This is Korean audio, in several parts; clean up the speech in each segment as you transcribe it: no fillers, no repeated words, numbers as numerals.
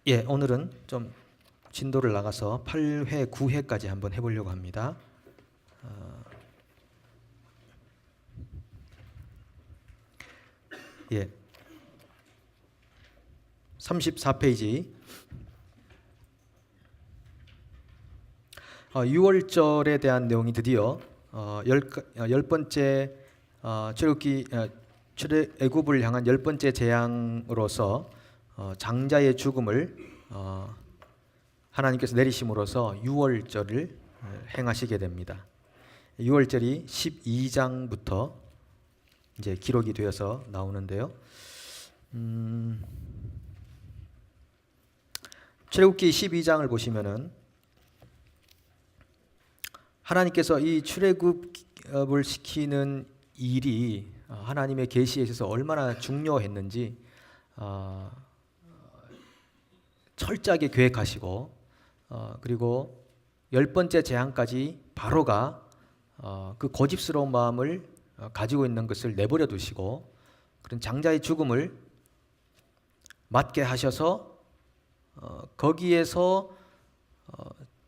예, 오늘은 좀 진도를 나가서 8회, 9회까지 한번 해보려고 합니다. 예, 34페이지 6월절에 대한 내용이 드디어 열 번째 출애굽을 향한 열 번째 재앙으로서 장자의 죽음을 하나님께서 내리심으로써 6월절을 행하시게 됩니다. 6월절이 12장부터 이제 기록이 되어서 나오는데요. 출애굽기 12장을 보시면은 하나님께서 이 출애굽을 시키는 일이 하나님의 계시에 있어서 얼마나 중요했는지 철저하게 계획하시고 그리고 열 번째 재앙까지 바로가 그 고집스러운 마음을 가지고 있는 것을 내버려 두시고 그런 장자의 죽음을 맞게 하셔서 거기에서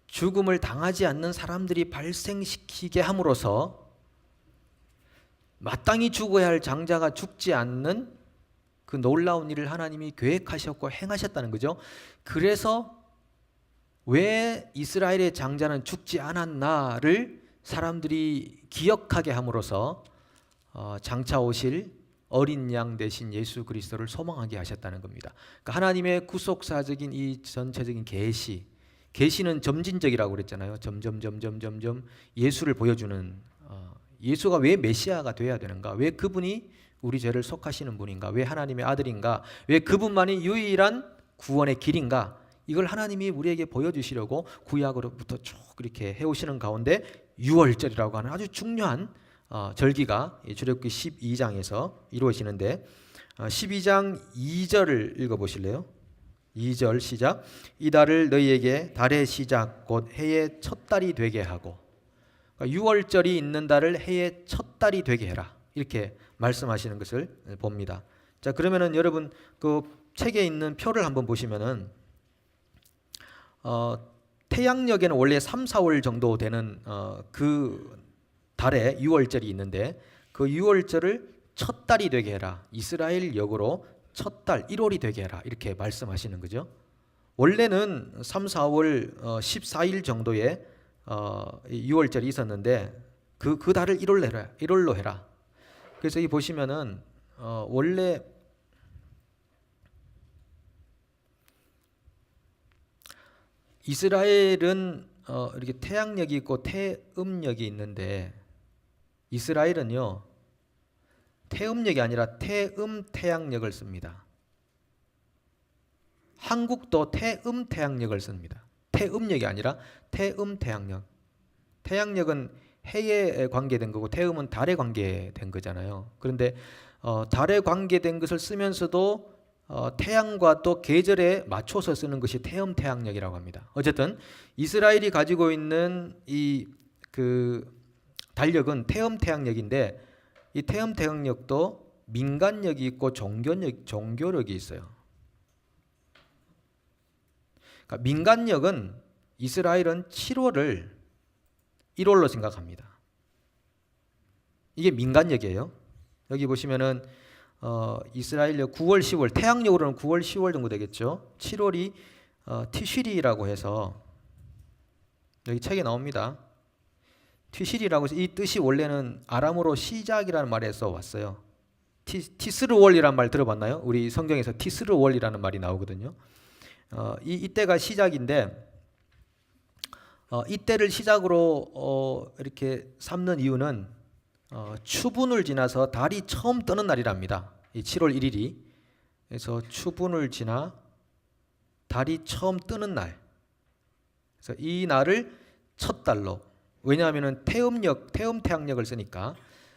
죽음을 당하지 않는 사람들이 발생시키게 함으로써 마땅히 죽어야 할 장자가 죽지 않는 그 놀라운 일을 하나님이 계획하셨고 행하셨다는 거죠. 그래서 왜 이스라엘의 장자는 죽지 않았나를 사람들이 기억하게 함으로써 장차 오실 어린 양 대신 예수 그리스도를 소망하게 하셨다는 겁니다. 그러니까 하나님의 구속사적인 이 전체적인 계시는 점진적이라고 그랬잖아요. 점점 예수를 보여주는 예수가 왜 메시아가 되어야 되는가? 왜 그분이 우리 죄를 속하시는 분인가? 왜 하나님의 아들인가? 왜 그분만이 유일한 구원의 길인가? 이걸 하나님이 우리에게 보여주시려고 구약으로부터 쭉 이렇게 해오시는 가운데 6월절이라고 하는 아주 중요한 절기가 출애굽기 12장에서 이루어지는데 12장 2절을 읽어보실래요? 2절 시작. 이달을 너희에게 달의 시작 곧 해의 첫 달이 되게 하고 6월절이 있는 달을 해의 첫 달이 되게 해라 이렇게 말씀하시는 것을 봅니다. 자, 그러면은 여러분 그 책에 있는 표를 한번 보시면은 태양력에는 원래 3, 4월 정도 되는 그 달에 6월절이 있는데 그 6월절을 첫 달이 되게 해라. 이스라엘 역으로 첫 달 1월이 되게 해라. 이렇게 말씀하시는 거죠. 원래는 3, 4월 14일 정도에 6월절이 있었는데 그 달을 1월로 해라. 그래서 이 보시면은 원래 이스라엘은 이렇게 태양력이 있고 태음력이 있는데 이스라엘은요 태음력이 아니라 태양력을 씁니다. 한국도 태양력을 씁니다. 태음력이 아니라 태양력. 태양력은 해에 관계된 거고 태음은 달에 관계된 거잖아요. 그런데 달에 관계된 것을 쓰면서도 태양과 또 계절에 맞춰서 쓰는 것이 태양력이라고 합니다. 어쨌든 이스라엘이 가지고 있는 이 그 달력은 태양력인데 이 태양력도 민간력이 있고 종교력이 있어요. 그러니까 민간력은 이스라엘은 7월을 1월로 생각합니다. 이게 민간력이에요. 여기 보시면은 이스라엘력 9월, 10월, 태양력으로는 9월, 10월 정도 되겠죠. 7월이 티슈리라고 해서 여기 책에 나옵니다. 티시리라고 해서 이 뜻이 원래는 아람어로 시작이라는 말에서 왔어요. 티스르월이라는 말 들어봤나요? 우리 성경에서 티스르월이라는 말이 나오거든요. 이때가 시작인데 이때를 시작으로 이렇게 삼는 이유는 추분을 지나서 달이 처음 뜨는 날이랍니다. 이 7월 1일이. 그래서 추분을 지나 달이 처음 뜨는 날. 그래서 이 날을 첫 달로. 왜냐하면 태양력을 쓰니까.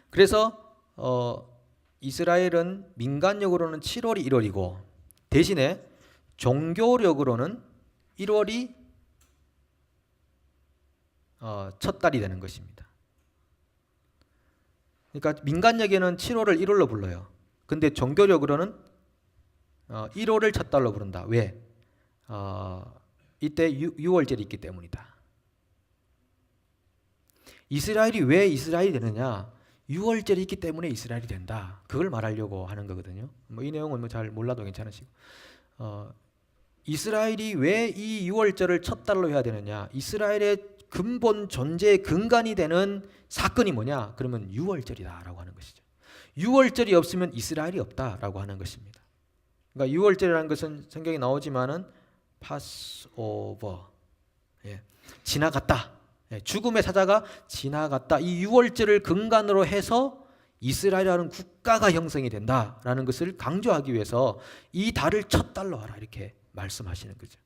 그래서 이스라엘은 민간력으로는 7월이 1월이고 대신에 종교력으로는 1월이 첫 달이 되는 것입니다. 그러니까 민간력에는 7월을 1월로 불러요. 근데 종교력으로는 1월을 첫 달로 부른다. 왜? 이때 유월절이 있기 때문이다. 이스라엘이 왜 이스라엘이 되느냐? 유월절이 있기 때문에 이스라엘이 된다. 그걸 말하려고 하는 거거든요. 이 내용은 잘 몰라도 괜찮으시고, 이스라엘이 왜 이 유월절을 첫 달로 해야 되느냐? 이스라엘의 근본 존재의 근간이 되는 사건이 뭐냐? 그러면 유월절이다라고 하는 것이죠. 유월절이 없으면 이스라엘이 없다라고 하는 것입니다. 그러니까 유월절이라는 것은 성경에 나오지만은 파스오버, 지나갔다. 죽음의 사자가 지나갔다. 이 유월절을 근간으로 해서 이스라엘이라는 국가가 형성이 된다라는 것을 강조하기 위해서 이 달을 첫 달로 하라 이렇게 말씀하시는 거죠.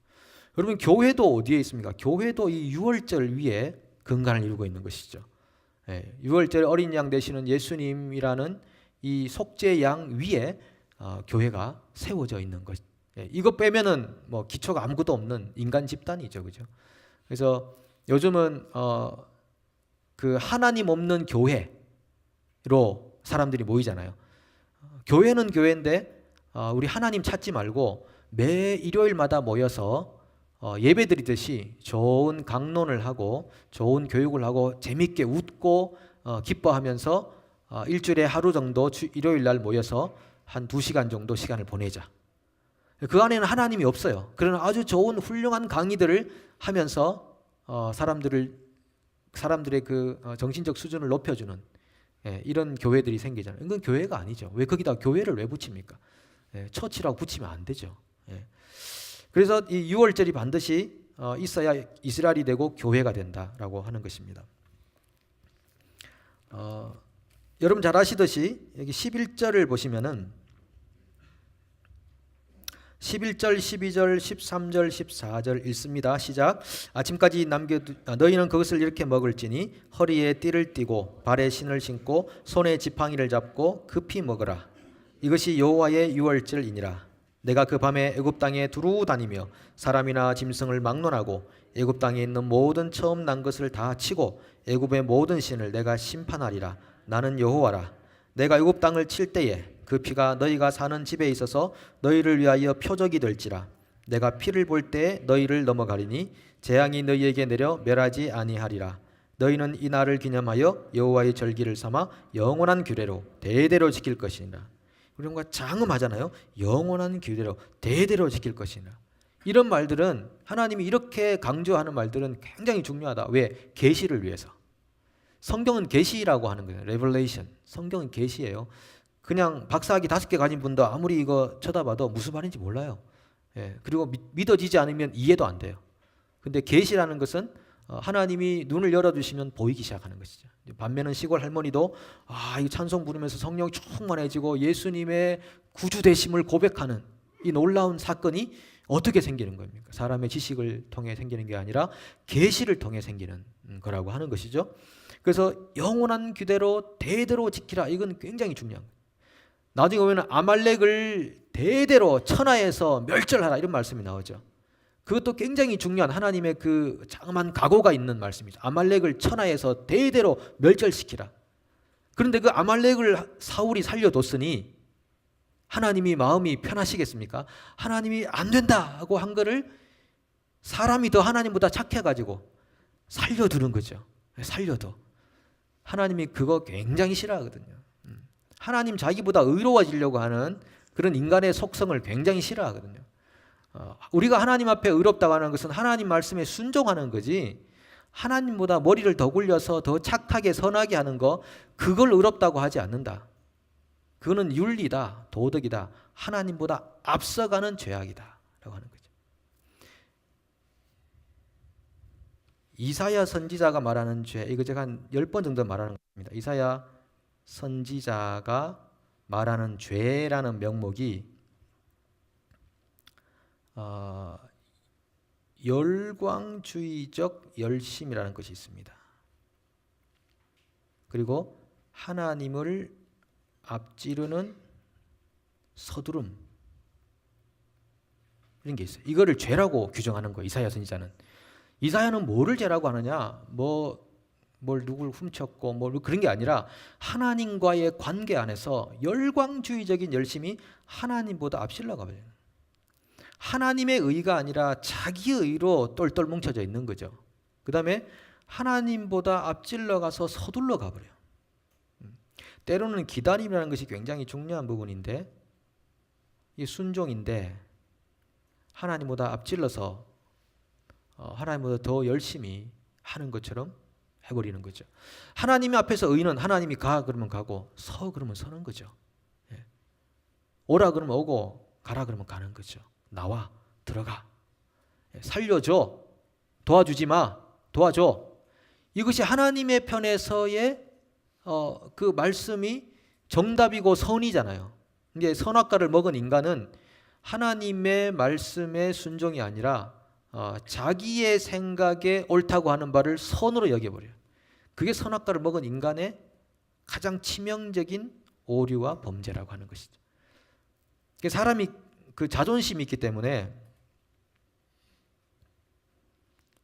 여러분, 교회도 어디에 있습니까? 교회도 이 유월절 위에 근간을 이루고 있는 것이죠. 유월절 어린 양 되시는 예수님이라는 이 속죄 양 위에 교회가 세워져 있는 것. 이거 빼면은 뭐 기초가 아무것도 없는 인간 집단이죠, 그죠? 그래서 요즘은 그 하나님 없는 교회로 사람들이 모이잖아요. 교회는 교회인데 우리 하나님 찾지 말고 매 일요일마다 모여서 예배드리듯이 좋은 강론을 하고 좋은 교육을 하고 재밌게 웃고 기뻐하면서 일주일에 하루 정도 일요일 날 모여서 한 2시간 정도 시간을 보내자. 그 안에는 하나님이 없어요. 그러나 아주 좋은 훌륭한 강의들을 하면서 사람들의 그 정신적 수준을 높여주는 이런 교회들이 생기잖아요. 이건 교회가 아니죠. 왜 거기다 교회를 왜 붙입니까? 처치라고 붙이면 안 되죠. 그래서 이 유월절이 반드시 있어야 이스라엘이 되고 교회가 된다라고 하는 것입니다. 여러분 잘 아시듯이 여기 11절을 보시면은 11절, 12절, 13절, 14절 읽습니다. 시작. 아침까지 너희는 그것을 이렇게 먹을지니 허리에 띠를 띠고 발에 신을 신고 손에 지팡이를 잡고 급히 먹으라. 이것이 여호와의 유월절이니라. 내가 그 밤에 애굽 땅에 두루 다니며 사람이나 짐승을 막론하고 애굽 땅에 있는 모든 처음 난 것을 다 치고 애굽의 모든 신을 내가 심판하리라. 나는 여호와라. 내가 애굽 땅을 칠 때에 그 피가 너희가 사는 집에 있어서 너희를 위하여 표적이 될지라. 내가 피를 볼 때에 너희를 넘어가리니 재앙이 너희에게 내려 멸하지 아니하리라. 너희는 이 날을 기념하여 여호와의 절기를 삼아 영원한 규례로 대대로 지킬 것이니라. 우리가 장음하잖아요. 영원한 규례로 대대로 지킬 것이니라. 이런 말들은 하나님이 이렇게 강조하는 말들은 굉장히 중요하다. 왜? 계시를 위해서. 성경은 계시라고 하는 거예요. 레벨레이션. 성경은 계시예요. 그냥 박사학위 5개 가진 분도 아무리 이거 쳐다봐도 무슨 말인지 몰라요. 그리고 믿어지지 않으면 이해도 안 돼요. 근데 계시라는 것은 하나님이 눈을 열어주시면 보이기 시작하는 것이죠. 반면은 시골 할머니도 이 찬송 부르면서 성령이 충만해지고 예수님의 구주되심을 고백하는 이 놀라운 사건이 어떻게 생기는 겁니까? 사람의 지식을 통해 생기는 게 아니라 계시를 통해 생기는 거라고 하는 것이죠. 그래서 영원한 규례로 대대로 지키라. 이건 굉장히 중요한 거예요. 나중에 보면 아말렉을 대대로 천하에서 멸절하라 이런 말씀이 나오죠. 그것도 굉장히 중요한 하나님의 그 장엄한 각오가 있는 말씀이죠. 아말렉을 천하에서 대대로 멸절시키라. 그런데 그 아말렉을 사울이 살려뒀으니 하나님이 마음이 편하시겠습니까? 하나님이 안 된다 하고 한 거를 사람이 더 하나님보다 착해가지고 살려두는 거죠. 살려둬. 하나님이 그거 굉장히 싫어하거든요. 하나님 자기보다 의로워지려고 하는 그런 인간의 속성을 굉장히 싫어하거든요. 우리가 하나님 앞에 의롭다고 하는 것은 하나님 말씀에 순종하는 거지, 하나님보다 머리를 더 굴려서 더 착하게 선하게 하는 거, 그걸 의롭다고 하지 않는다. 그거는 윤리다, 도덕이다, 하나님보다 앞서가는 죄악이다 라고 하는 거죠. 이사야 선지자가 말하는 죄, 이거 제가 한 10번 정도 말하는 겁니다. 이사야 선지자가 말하는 죄라는 명목이 열광주의적 열심이라는 것이 있습니다. 그리고 하나님을 앞지르는 서두름, 이런 게 있어요. 이거를 죄라고 규정하는 거예요. 이사야 선지자는. 이사야는 뭐를 죄라고 하느냐, 뭘 누굴 훔쳤고 뭐 그런 게 아니라 하나님과의 관계 안에서 열광주의적인 열심이 하나님보다 앞질러가 버려요. 하나님의 의가 아니라 자기의 의로 똘똘 뭉쳐져 있는 거죠. 그 다음에 하나님보다 앞질러 가서 서둘러 가버려요. 때로는 기다림이라는 것이 굉장히 중요한 부분인데, 이 순종인데 하나님보다 앞질러서 하나님보다 더 열심히 하는 것처럼 해버리는 거죠. 하나님 앞에서 의는 하나님이 가 그러면 가고 서 그러면 서는 거죠. 예. 오라 그러면 오고 가라 그러면 가는 거죠. 나와 들어가. 예. 살려줘. 도와주지 마. 도와줘. 이것이 하나님의 편에서의 그 말씀이 정답이고 선이잖아요. 이게 선악과를 먹은 인간은 하나님의 말씀에 순종이 아니라 자기의 생각에 옳다고 하는 바를 선으로 여겨버려요. 그게 선악과를 먹은 인간의 가장 치명적인 오류와 범죄라고 하는 것이죠. 사람이 그 자존심이 있기 때문에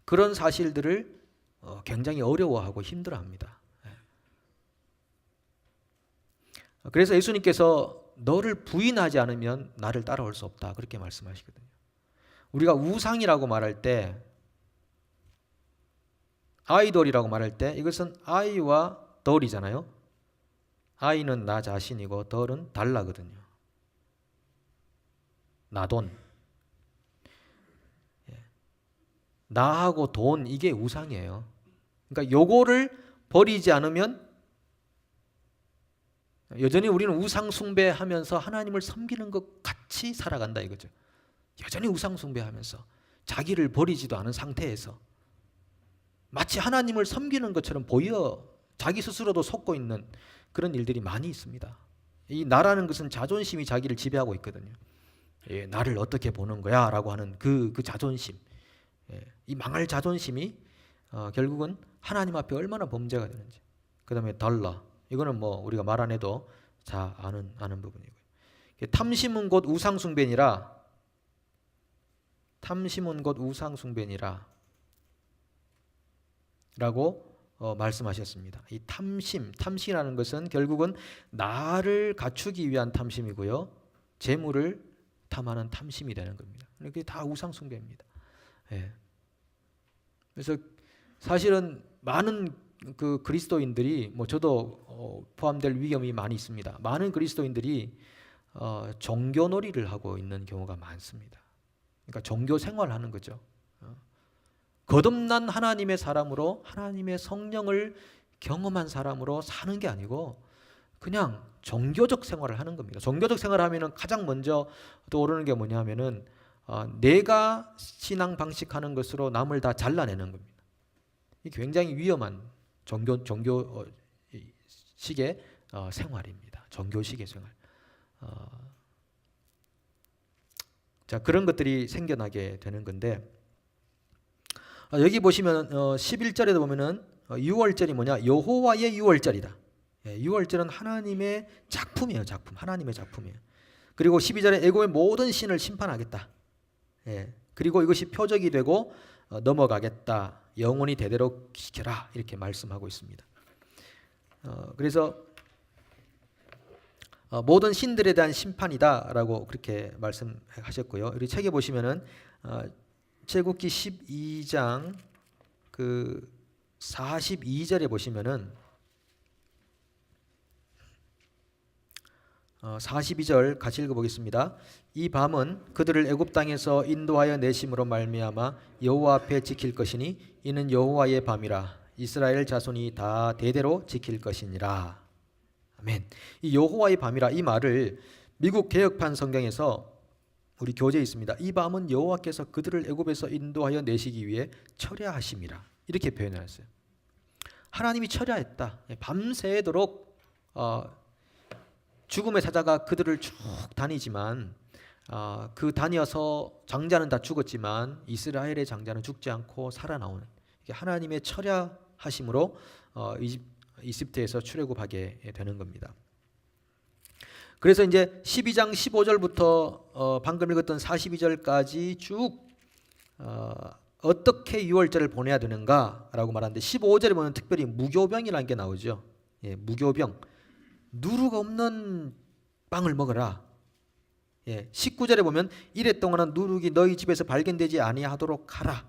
그런 사실들을 굉장히 어려워하고 힘들어합니다. 그래서 예수님께서 너를 부인하지 않으면 나를 따라올 수 없다 그렇게 말씀하시거든요. 우리가 우상이라고 말할 때, 아이돌이라고 말할 때 이것은 아이와 덜이잖아요. 아이는 나 자신이고 덜은 달라거든요. 나돈. 나하고 돈, 이게 우상이에요. 그러니까 요거를 버리지 않으면 여전히 우리는 우상 숭배하면서 하나님을 섬기는 것 같이 살아간다 이거죠. 여전히 우상 숭배하면서 자기를 버리지도 않은 상태에서 마치 하나님을 섬기는 것처럼 보여 자기 스스로도 속고 있는 그런 일들이 많이 있습니다. 이 나라는 것은 자존심이 자기를 지배하고 있거든요. 예, 나를 어떻게 보는 거야 라고 하는 그 자존심. 예, 이 망할 자존심이 결국은 하나님 앞에 얼마나 범죄가 되는지. 그 다음에 달라. 이거는 뭐 우리가 말 안 해도 다 아는 부분이고요. 탐심은 곧 우상숭배니라. 탐심은 곧 우상숭배니라 라고 말씀하셨습니다. 이 탐심이라는 것은 결국은 나를 갖추기 위한 탐심이고요. 재물을 탐하는 탐심이 되는 겁니다. 이게 다 우상숭배입니다. 예. 그래서 사실은 많은 그 그리스도인들이, 뭐 저도 포함될 위험이 많이 있습니다. 많은 그리스도인들이 종교놀이를 하고 있는 경우가 많습니다. 그러니까 종교 생활하는 거죠. 거듭난 하나님의 사람으로, 하나님의 성령을 경험한 사람으로 사는 게 아니고 그냥 종교적 생활을 하는 겁니다. 종교적 생활을 하면은 가장 먼저 떠오르는 게 뭐냐면은 내가 신앙 방식하는 것으로 남을 다 잘라내는 겁니다. 이게 굉장히 위험한 종교식의 생활입니다. 종교식의 생활. 자, 그런 것들이 생겨나게 되는 건데, 여기 보시면 11절에도 보면은 6월절이 뭐냐? 여호와의 6월절이다. 예, 6월절은 하나님의 작품이에요. 작품. 하나님의 작품이에요. 그리고 12절에 애고의 모든 신을 심판하겠다. 예, 그리고 이것이 표적이 되고 넘어가겠다. 영원히 대대로 지켜라. 이렇게 말씀하고 있습니다. 그래서 모든 신들에 대한 심판이다라고 그렇게 말씀하셨고요. 우리 책에 보시면은 출애굽기 12장 그 42절에 보시면은 42절 같이 읽어보겠습니다. 이 밤은 그들을 애굽 땅에서 인도하여 내심으로 말미암아 여호와 앞에 지킬 것이니 이는 여호와의 밤이라 이스라엘 자손이 다 대대로 지킬 것이니라. 아멘. 이 여호와의 밤이라, 이 말을 미국 개혁판 성경에서 우리 교재에 있습니다. 이 밤은 여호와께서 그들을 애굽에서 인도하여 내시기 위해 철야하심이라, 이렇게 표현했어요. 하나님이 철야했다. 밤새도록 죽음의 사자가 그들을 쭉 다니지만 그 다녀서 장자는 다 죽었지만 이스라엘의 장자는 죽지 않고 살아나오는, 하나님의 철야하심으로 이집트에서 출애굽하게 되는 겁니다. 그래서 이제 12장 15절부터 방금 읽었던 42절까지 쭉 어떻게 6월절을 보내야 되는가라고 말하는데, 15절에 보면 특별히 무교병이라는 게 나오죠. 예, 무교병. 누룩 없는 빵을 먹어라. 예, 19절에 보면 이래 동안은 누룩이 너희 집에서 발견되지 아니하도록 하라.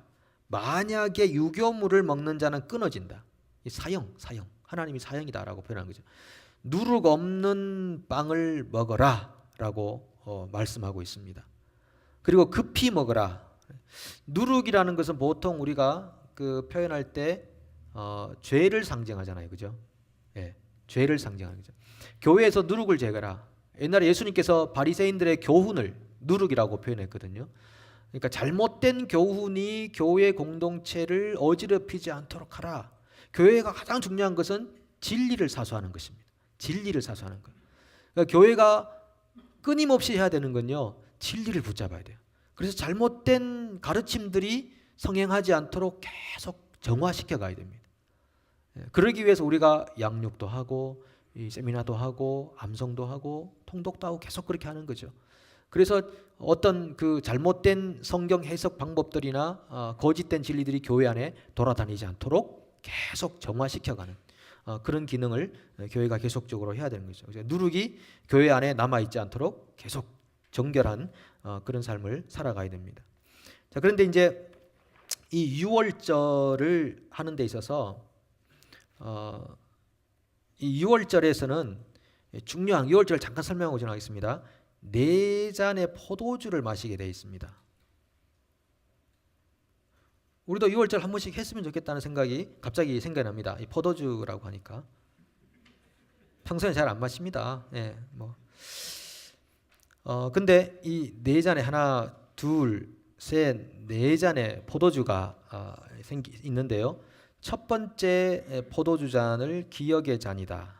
만약에 유교물을 먹는 자는 끊어진다. 이 사형. 하나님이 사형이다라고 표현한 거죠. 누룩 없는 빵을 먹어라라고 말씀하고 있습니다. 그리고 급히 먹어라. 누룩이라는 것은 보통 우리가 그 표현할 때 죄를 상징하잖아요, 그죠? 예, 죄를 상징하는 거죠. 교회에서 누룩을 제거라. 옛날에 예수님께서 바리새인들의 교훈을 누룩이라고 표현했거든요. 그러니까 잘못된 교훈이 교회 공동체를 어지럽히지 않도록 하라. 교회가 가장 중요한 것은 진리를 사수하는 것입니다. 진리를 사수하는 것. 그러니까 교회가 끊임없이 해야 되는 건요, 진리를 붙잡아야 돼요. 그래서 잘못된 가르침들이 성행하지 않도록 계속 정화시켜 가야 됩니다. 그러기 위해서 우리가 양육도 하고 이 세미나도 하고 암송도 하고 통독도 하고 계속 그렇게 하는 거죠. 그래서 어떤 그 잘못된 성경 해석 방법들이나 거짓된 진리들이 교회 안에 돌아다니지 않도록 계속 정화시켜가는 그런 기능을 교회가 계속적으로 해야 되는 거죠. 누룩이 교회 안에 남아있지 않도록 계속 정결한 그런 삶을 살아가야 됩니다. 자, 그런데 이제 이 유월절을 하는 데 있어서 이 유월절에서는 중요한, 유월절 잠깐 설명하고 지나가겠습니다. 4잔의 포도주를 마시게 되어 있습니다. 우리도 유월절 한 번씩 했으면 좋겠다는 생각이 갑자기 생각이 납니다. 이 포도주라고 하니까 평소에 잘 안 마십니다. 예, 근데 이 4잔에 하나, 둘, 셋, 4잔의 포도주가 있는데요. 첫 번째 포도주 잔을 기억의 잔이다.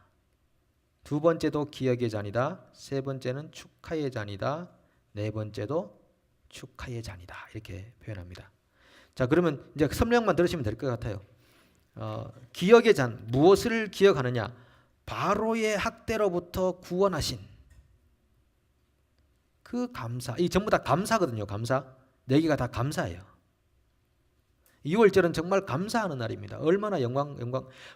두 번째도 기억의 잔이다. 세 번째는 축하의 잔이다. 네 번째도 축하의 잔이다. 이렇게 표현합니다. 자, 그러면 이제 설명만 들으시면 될 것 같아요. 기억의 잔, 무엇을 기억하느냐? 바로의 학대로부터 구원하신 그 감사. 이 전부 다 감사거든요. 감사. 4개가 다 감사예요. 6월절은 정말 감사하는 날입니다. 얼마나 영광.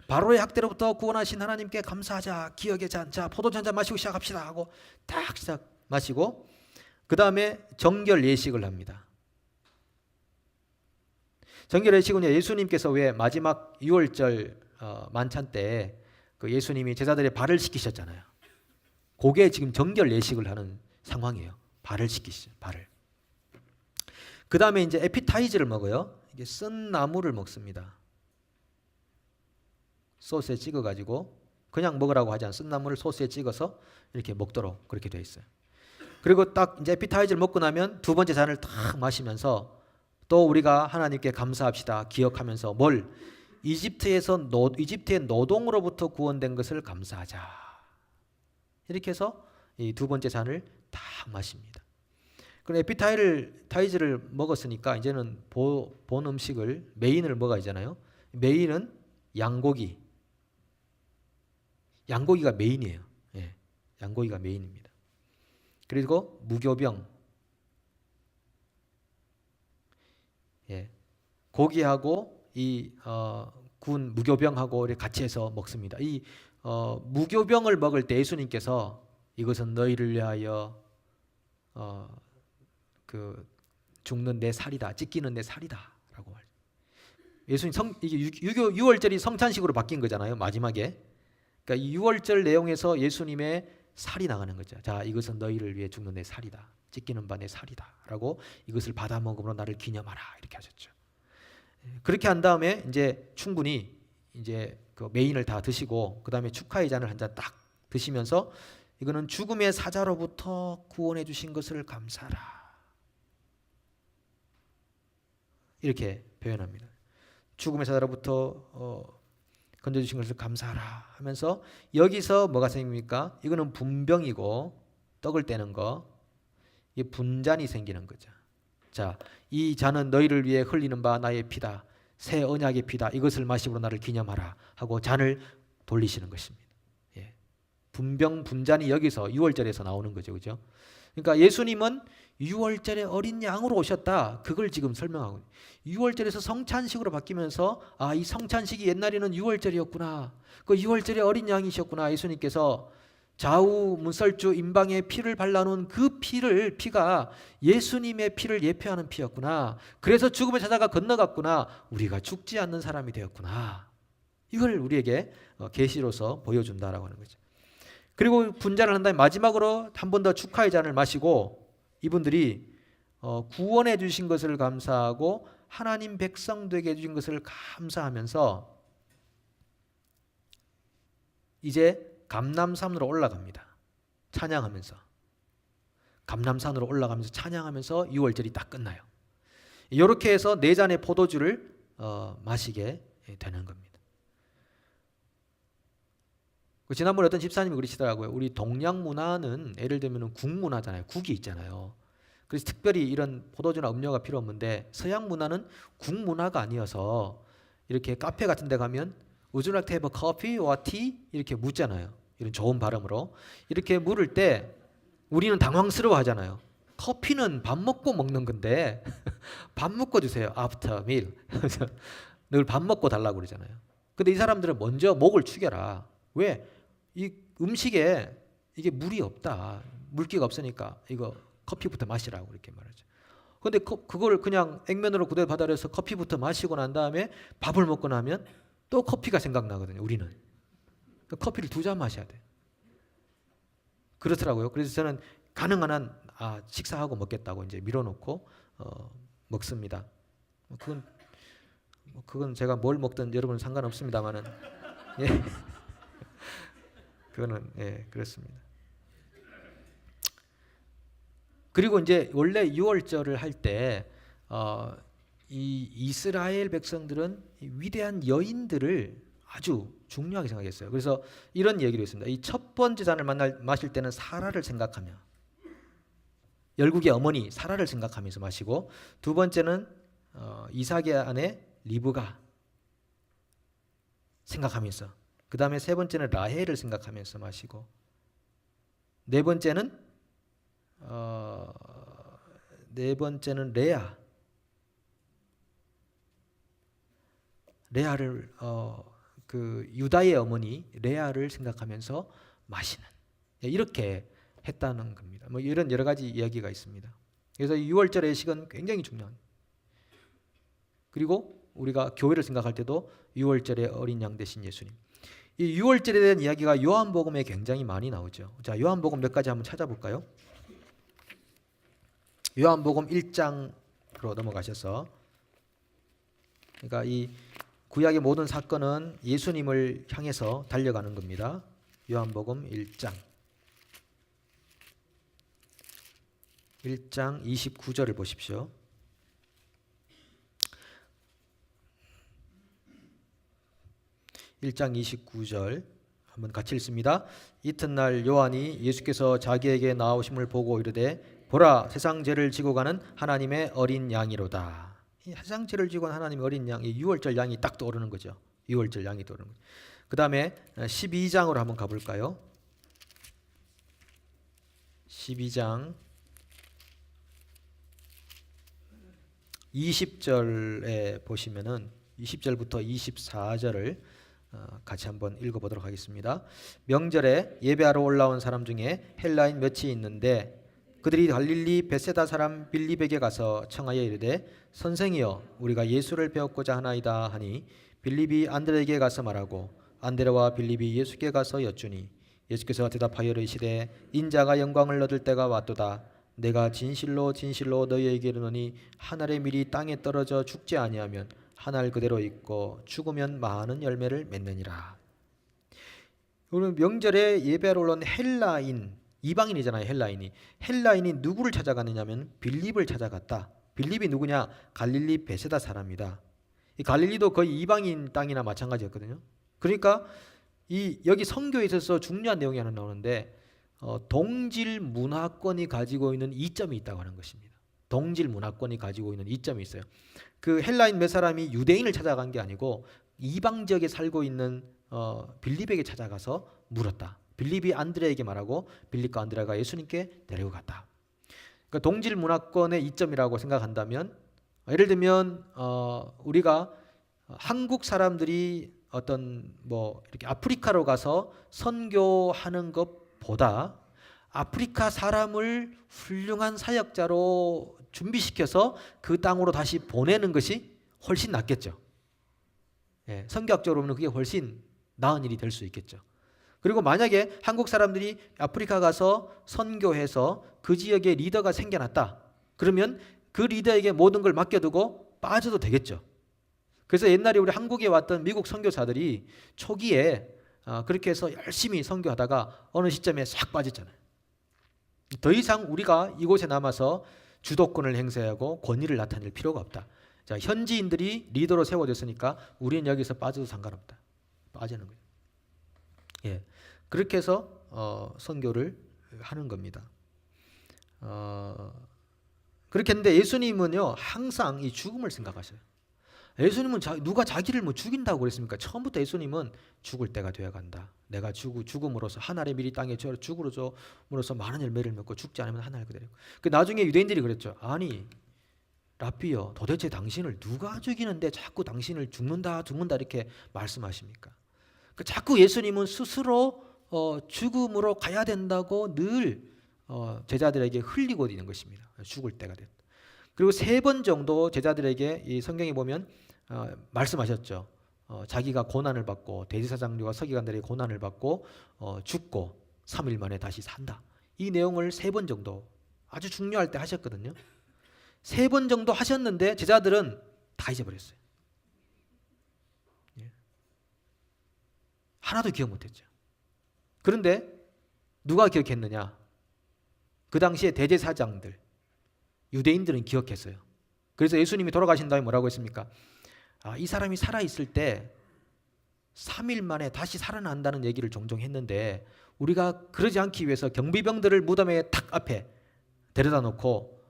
바로의 학대로부터 구원하신 하나님께 감사하자. 기억의 잔. 자, 포도주 한 잔 마시고 시작합시다 하고 딱 시작 마시고 그 다음에 정결 예식을 합니다. 정결 예식은 예수님께서 왜 마지막 6월절 만찬 때 그 예수님이 제자들의 발을 씻기셨잖아요. 그게 지금 정결 예식을 하는 상황이에요. 발을 씻기시죠. 발을. 그 다음에 이제 에피타이저를 먹어요. 이게 쓴 나물을 먹습니다. 소스에 찍어가지고 그냥 먹으라고 하지 않아요. 쓴 나물을 소스에 찍어서 이렇게 먹도록 그렇게 되어 있어요. 그리고 딱 이제 에피타이저를 먹고 나면 두 번째 잔을 딱 마시면서 또 우리가 하나님께 감사합시다 기억하면서 뭘? 이집트의 노동으로부터 구원된 것을 감사하자. 이렇게 해서 이 두 번째 잔을 딱 마십니다. 그럼 에피타이저를 먹었으니까 이제는 본 음식을 메인을 먹어야 하잖아요. 메인은 양고기가 메인이에요. 예, 양고기가 메인입니다. 그리고 무교병, 예, 고기하고 이 구운 무교병하고 같이 해서 먹습니다. 이 무교병을 먹을 때 예수님께서 이것은 너희를 위하여 그 죽는 내 살이다, 찢기는 내 살이다라고 말. 예수님 이게 6월절이 성찬식으로 바뀐 거잖아요. 마지막에. 그러니까 이 6월절 내용에서 예수님의 살이 나가는 거죠. 자, 이것은 너희를 위해 죽는 내 살이다, 찢기는 바 내 살이다라고 이것을 받아 먹음으로 나를 기념하라 이렇게 하셨죠. 그렇게 한 다음에 이제 충분히 이제 그 메인을 다 드시고 그 다음에 축하의 잔을 한 잔 딱 드시면서 이거는 죽음의 사자로부터 구원해 주신 것을 감사하라 이렇게 표현합니다. 죽음의 사자로부터 건져주신 것을 감사하라 하면서 여기서 뭐가 생깁니까? 이거는 분병이고 떡을 떼는 거, 이게 분잔이 생기는 거죠. 자, 이 잔은 너희를 위해 흘리는 바 나의 피다, 새 언약의 피다. 이것을 마시므로 나를 기념하라 하고 잔을 돌리시는 것입니다. 예. 분병 분잔이 여기서 6월절에서 나오는 거죠, 그죠? 그러니까 예수님은 6월절에 어린 양으로 오셨다. 그걸 지금 설명하고 6월절에서 성찬식으로 바뀌면서 이 성찬식이 옛날에는 6월절이었구나. 그 6월절에 어린 양이셨구나. 예수님께서 좌우 문설주 임방에 피를 발라놓은 그 피가 예수님의 피를 예표하는 피였구나. 그래서 죽음을 찾아가 건너갔구나. 우리가 죽지 않는 사람이 되었구나. 이걸 우리에게 계시로서 보여준다라고 하는 거죠. 그리고 분잔을 한 다음에 마지막으로 한 번 더 축하의 잔을 마시고 이분들이 구원해 주신 것을 감사하고 하나님 백성 되게 해주신 것을 감사하면서 이제 감람산으로 올라갑니다. 찬양하면서. 감람산으로 올라가면서 찬양하면서 6월절이 딱 끝나요. 이렇게 해서 4잔의 포도주를 마시게 되는 겁니다. 지난번에 어떤 집사님이 그러시더라고요. 우리 동양 문화는 예를 들면 국 문화잖아요. 국이 있잖아요. 그래서 특별히 이런 포도주나 음료가 필요 없는데 서양 문화는 국 문화가 아니어서 이렇게 카페 같은 데 가면 Would you like to have a coffee or tea? 이렇게 묻잖아요. 이런 좋은 발음으로. 이렇게 물을 때 우리는 당황스러워 하잖아요. 커피는 밥 먹고 먹는 건데 밥 먹고 주세요. After meal. 늘 밥 먹고 달라고 그러잖아요. 근데 이 사람들은 먼저 목을 축여라. 왜? 이 음식에 이게 물이 없다. 물기가 없으니까 이거 커피부터 마시라고 이렇게 말하죠. 근데 그걸 그냥 액면으로 그대로 받아들여서 커피부터 마시고 난 다음에 밥을 먹고 나면 또 커피가 생각나거든요. 우리는. 커피를 2잔 마셔야 돼. 그렇더라고요. 그래서 저는 가능한 한 식사하고 먹겠다고 이제 밀어놓고 먹습니다. 그건 제가 뭘 먹든 여러분 상관없습니다만은 예. 그거는 예 그렇습니다. 그리고 이제 원래 6월절을 할 때 이 이스라엘 백성들은 위대한 여인들을 아주 중요하게 생각했어요. 그래서 이런 얘기를 했습니다. 이 첫 번째 잔을 마실 때는 사라를 생각하며 열국의 어머니 사라를 생각하면서 마시고 두 번째는 이삭의 아내 리브가 생각하면서 그 다음에 세 번째는 라헬을 생각하면서 마시고 네 번째는 레아를 그 유다의 어머니 레아를 생각하면서 마시는 이렇게 했다는 겁니다. 뭐 이런 여러 가지 이야기가 있습니다. 그래서 6월절의 식은 굉장히 중요한. 그리고 우리가 교회를 생각할 때도 6월절의 어린 양 되신 예수님. 이 6월절에 대한 이야기가 요한복음에 굉장히 많이 나오죠. 자, 요한복음 몇 가지 한번 찾아볼까요? 요한복음 1장으로 넘어가셔서 그러니까 이 구약의 모든 사건은 예수님을 향해서 달려가는 겁니다. 요한복음 1장 29절을 보십시오. (1장 29절) 한번 같이 읽습니다. 이튿날 요한이 예수께서 자기에게 나오심을 보고 이르되 보라 세상 죄를 지고 가는 하나님의 어린 양이로다. 이 세상 죄를 지고 가는 하나님의 어린 양, 이 6월절 양이 딱 떠오르는 거죠. 6월절 양이 떠오르는 거죠. 그 다음에 12장으로 한번 가볼까요? 12장 20절에 보시면은 20절부터 24절을 같이 한번 읽어보도록 하겠습니다. 명절에 예배하러 올라온 사람 중에 헬라인 몇이 있는데 그들이 갈릴리 벳세다 사람 빌립에게 가서 청하여 이르되 선생이여 우리가 예수를 배웠고자 하나이다 하니 빌립이 안드레에게 가서 말하고 안드레와 빌립이 예수께 가서 여쭈니 예수께서 대답하여 이르시되 인자가 영광을 얻을 때가 왔도다. 내가 진실로 진실로 너희에게 이르노니 한 알의 밀이 땅에 떨어져 죽지 아니하면 한 알 그대로 있고 죽으면 많은 열매를 맺느니라. 오늘 명절에 예배하러 올라온 헬라인, 이방인이잖아요. 헬라인이 누구를 찾아가느냐면 빌립을 찾아갔다. 빌립이 누구냐? 갈릴리 베세다 사람이다. 이 갈릴리도 거의 이방인 땅이나 마찬가지였거든요. 그러니까 여기 선교에 있어서 중요한 내용이 하나 나오는데 동질 문화권이 가지고 있는 이점이 있다고 하는 것입니다. 동질 문화권이 가지고 있는 이점이 있어요. 그 헬라인 몇 사람이 유대인을 찾아간 게 아니고 이방 지역에 살고 있는 빌립에게 찾아가서 물었다. 빌립이 안드레에게 말하고 빌립과 안드레가 예수님께 데리고 갔다. 그러니까 동질 문화권의 이점이라고 생각한다면 예를 들면 우리가 한국 사람들이 어떤 뭐 이렇게 아프리카로 가서 선교하는 것 보다 아프리카 사람을 훌륭한 사역자로 준비시켜서 그 땅으로 다시 보내는 것이 훨씬 낫겠죠. 예, 성격적으로 보면 그게 훨씬 나은 일이 될 수 있겠죠. 그리고 만약에 한국 사람들이 아프리카 가서 선교해서 그 지역에 리더가 생겨났다. 그러면 그 리더에게 모든 걸 맡겨두고 빠져도 되겠죠. 그래서 옛날에 우리 한국에 왔던 미국 선교사들이 초기에 그렇게 해서 열심히 선교하다가 어느 시점에 싹 빠졌잖아요. 더 이상 우리가 이곳에 남아서 주도권을 행사하고 권위를 나타낼 필요가 없다. 자, 현지인들이 리더로 세워졌으니까 우리는 여기서 빠져도 상관없다. 빠지는 거예요. 예, 그렇게 해서 선교를 하는 겁니다. 그렇게 했는데 예수님은요 항상 이 죽음을 생각하셔요. 예수님은 누가 자기를 뭐 죽인다고 그랬습니까? 처음부터 예수님은 죽을 때가 되어 간다. 내가 죽음으로써 한 알의 밀이 땅에 죽음으로써 많은 열매를 맺고 죽지 않으면 한 알 그대로. 그 나중에 유대인들이 그랬죠. 아니 랍비여, 도대체 당신을 누가 죽이는데 자꾸 당신을 죽는다 이렇게 말씀하십니까? 자꾸 예수님은 스스로 죽음으로 가야 된다고 늘 제자들에게 흘리고 있는 것입니다. 죽을 때가 됐다. 그리고 3번 정도 제자들에게 이 성경에 보면 말씀하셨죠. 자기가 고난을 받고 대제사장들과 서기관들의 고난을 받고 죽고 3일 만에 다시 산다. 이 내용을 3번 정도 아주 중요할 때 하셨거든요. 3번 정도 하셨는데 제자들은 다 잊어버렸어요. 예. 하나도 기억 못했죠. 그런데 누가 기억했느냐? 그 당시에 대제사장들, 유대인들은 기억했어요. 그래서 예수님이 돌아가신 다음에 뭐라고 했습니까? 이 사람이 살아있을 때 3일 만에 다시 살아난다는 얘기를 종종 했는데 우리가 그러지 않기 위해서 경비병들을 무덤에 탁 앞에 데려다 놓고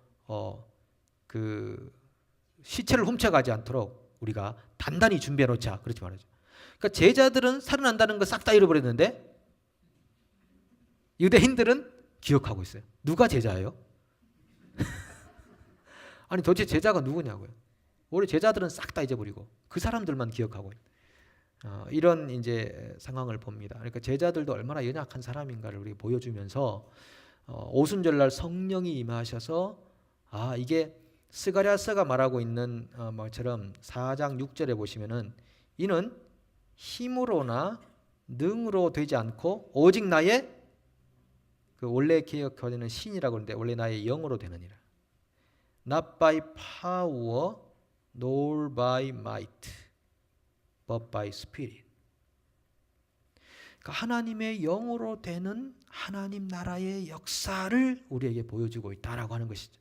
그 시체를 훔쳐가지 않도록 우리가 단단히 준비해 놓자. 그렇지 말이죠. 그러니까 제자들은 살아난다는 거 싹 다 잃어버렸는데 유대인들은 기억하고 있어요. 누가 제자예요? 아니 도대체 제자가 누구냐고요. 우리 제자들은 싹 다 잊어버리고 그 사람들만 기억하고 이런 이제 상황을 봅니다. 그러니까 제자들도 얼마나 연약한 사람인가를 우리 보여주면서 오순절날 성령이 임하셔서 이게 스가랴서가 말하고 있는 말처럼 4장 6절에 보시면은 이는 힘으로나 능으로 되지 않고 오직 나의 그 원래 기억하는 신이라고 하는데 원래 나의 영으로 되느니라. Not by power nor by might but by spirit. 그러니까 하나님의 영으로 되는 하나님 나라의 역사를 우리에게 보여주고 있다라고 하는 것이죠.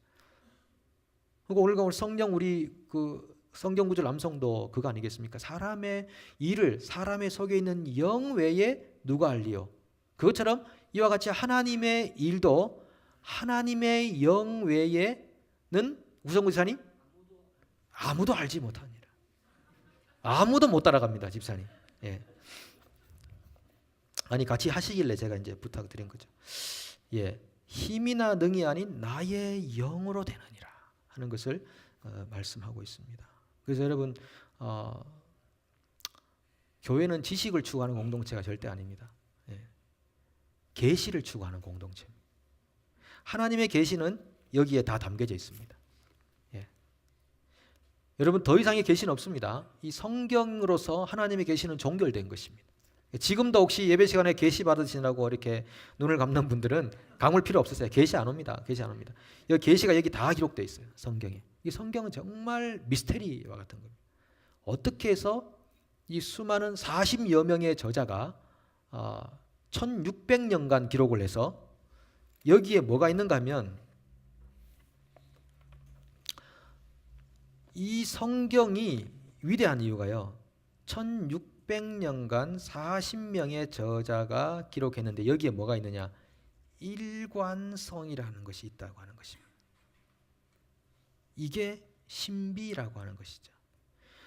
그러니까 오늘 성경 우리 그 성경 구절 암송도 그거 아니겠습니까? 사람의 일을 사람의 속에 있는 영 외에 누가 알리요? 그것처럼 이와 같이 하나님의 일도 하나님의 영 외에는 우성구 지사님 아무도 알지 못하니라. 아무도 못 따라갑니다, 집사님. 예. 아니 같이 하시길래 제가 이제 부탁드린 거죠. 예, 힘이나 능이 아닌 나의 영으로 되느니라 하는 것을 말씀하고 있습니다. 그래서 여러분 교회는 지식을 추구하는 공동체가 절대 아닙니다. 예. 계시를 추구하는 공동체입니다. 하나님의 계시는 여기에 다 담겨져 있습니다. 예. 여러분 더 이상의 계시는 없습니다. 이 성경으로서 하나님의 계시는 종결된 것입니다. 지금도 혹시 예배 시간에 계시 받으시라고 이렇게 눈을 감는 분들은 감을 필요 없으세요. 계시 안 옵니다. 계시 안 옵니다. 여기 계시가 여기 다 기록되어 있어요. 성경에. 이 성경은 정말 미스테리와 같은 겁니다. 어떻게 해서 이 수많은 40여 명의 저자가 1600년간 기록을 해서 여기에 뭐가 있는가 하면 이 성경이 위대한 이유가요. 1600년간 40명의 저자가 기록했는데 여기에 뭐가 있느냐? 일관성이라는 것이 있다고 하는 것입니다. 이게 신비라고 하는 것이죠.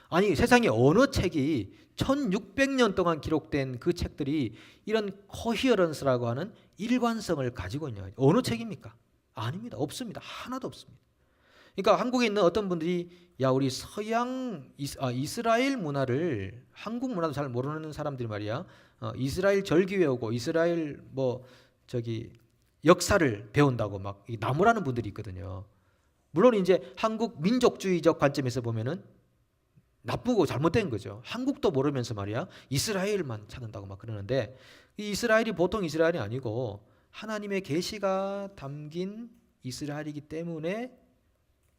아니 세상에 어느 책이 1600년 동안 기록된 그 책들이 이런 코히어런스라고 하는 일관성을 가지고 있냐? 어느 책입니까? 아닙니다. 없습니다. 하나도 없습니다. 그러니까 한국에 있는 어떤 분들이 우리 서양 이스라엘 문화를 한국 문화도 잘 모르는 사람들이 말이야 이스라엘 절기 외우고 이스라엘 역사를 배운다고 막 나무라는 분들이 있거든요. 물론 이제 한국 민족주의적 관점에서 보면은 나쁘고 잘못된 거죠. 한국도 모르면서 말이야 이스라엘만 찾는다고 막 그러는데, 이 이스라엘이 보통 이스라엘이 아니고 하나님의 계시가 담긴 이스라엘이기 때문에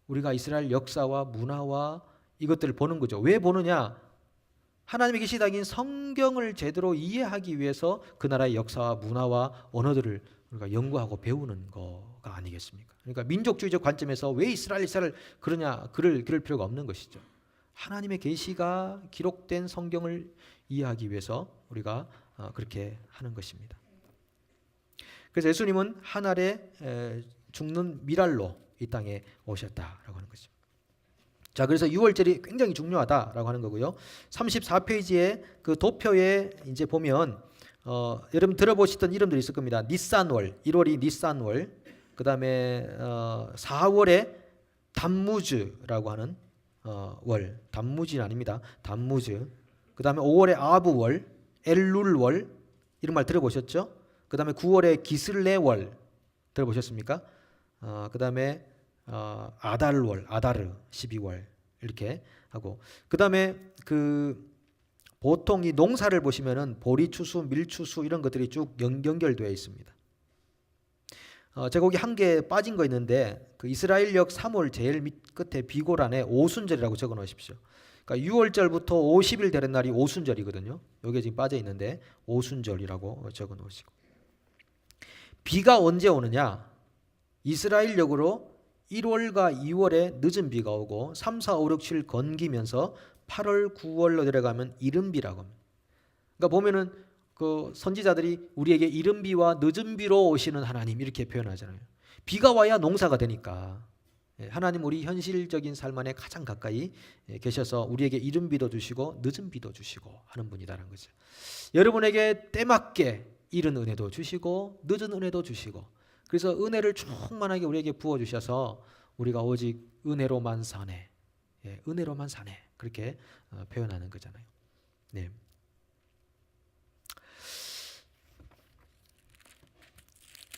우리가 이스라엘 역사와 문화와 이것들을 보는 거죠. 왜 보느냐? 하나님의 계시 담긴 성경을 제대로 이해하기 위해서 그 나라의 역사와 문화와 언어들을 우리가 연구하고 배우는 거가 아니겠습니까? 그러니까 민족주의적 관점에서 왜 이스라엘 그러냐, 그럴 필요가 없는 것이죠. 하나님의 계시가 기록된 성경을 이해하기 위해서 우리가 그렇게 하는 것입니다. 그래서 예수님은 한 알에 죽는 미랄로 이 땅에 오셨다라고 하는 거죠. 자, 그래서 유월절이 굉장히 중요하다라고 하는 거고요. 34페이지에 그 도표에 이제 보면 여러분 들어보시던 이름들이 있을 겁니다. 니산월, 1월이 니산월, 그 다음에 4월에 담무즈라고 하는 월, 담무즈는 아닙니다. 담무즈. 그 다음에 5월에 아부월, 엘룰월, 이런 말 들어보셨죠? 그 다음에 9월에 기슬레월 들어보셨습니까? 그 다음에 아달월, 아다르 12월 이렇게 하고, 그 다음에 보통 이 농사를 보시면은 보리추수, 밀추수 이런 것들이 쭉 연결되어 있습니다. 제가 거기 한 개 빠진 거 있는데, 그 이스라엘역 3월 제일 밑 끝에 비고란에 오순절이라고 적어 놓으십시오. 그러니까 6월절부터 50일 되는 날이 오순절이거든요. 여기 지금 빠져 있는데 오순절이라고 적어 놓으시고, 비가 언제 오느냐? 이스라엘역으로 1월과 2월에 늦은 비가 오고 3, 4, 5, 6, 7 건기면서 8월, 9월로 내려가면 이른비라고 합니다. 그러니까 보면은 그 선지자들이 우리에게 이른비와 늦은비로 오시는 하나님 이렇게 표현하잖아요. 비가 와야 농사가 되니까 하나님 우리 현실적인 삶 안에 가장 가까이 계셔서 우리에게 이른비도 주시고 늦은비도 주시고 하는 분이다라는 거죠. 여러분에게 때맞게 이른 은혜도 주시고 늦은 은혜도 주시고, 그래서 은혜를 충만하게 우리에게 부어주셔서 우리가 오직 은혜로만 사네, 은혜로만 사네, 그렇게 표현하는 거잖아요. 네.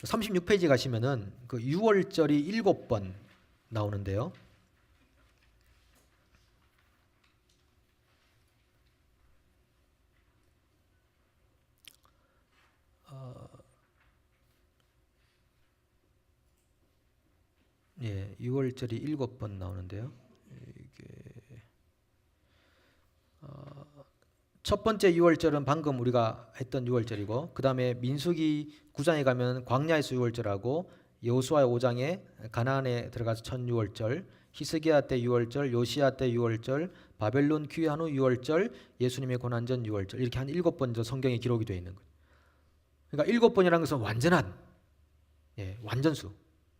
(36페이지) 가시면은 그 6월절이 7번 나오는데요. 예, 6월절이 7번 나오는데요. 이게 첫 번째 6월절은 방금 우리가 했던 6월절이고, 그 다음에 민수기 9장에 가면 광야에서 6월절하고, 여호수아 5장에 가나안에 들어가서 첫 6월절, 히스기야 때 6월절, 요시야 때 6월절, 바벨론 귀환 후 6월절, 예수님의 고난 전 6월절, 이렇게 한 7번 성경에 기록이 되어 있는 거예요. 그러니까 7번이라는 것은 완전한, 완전수.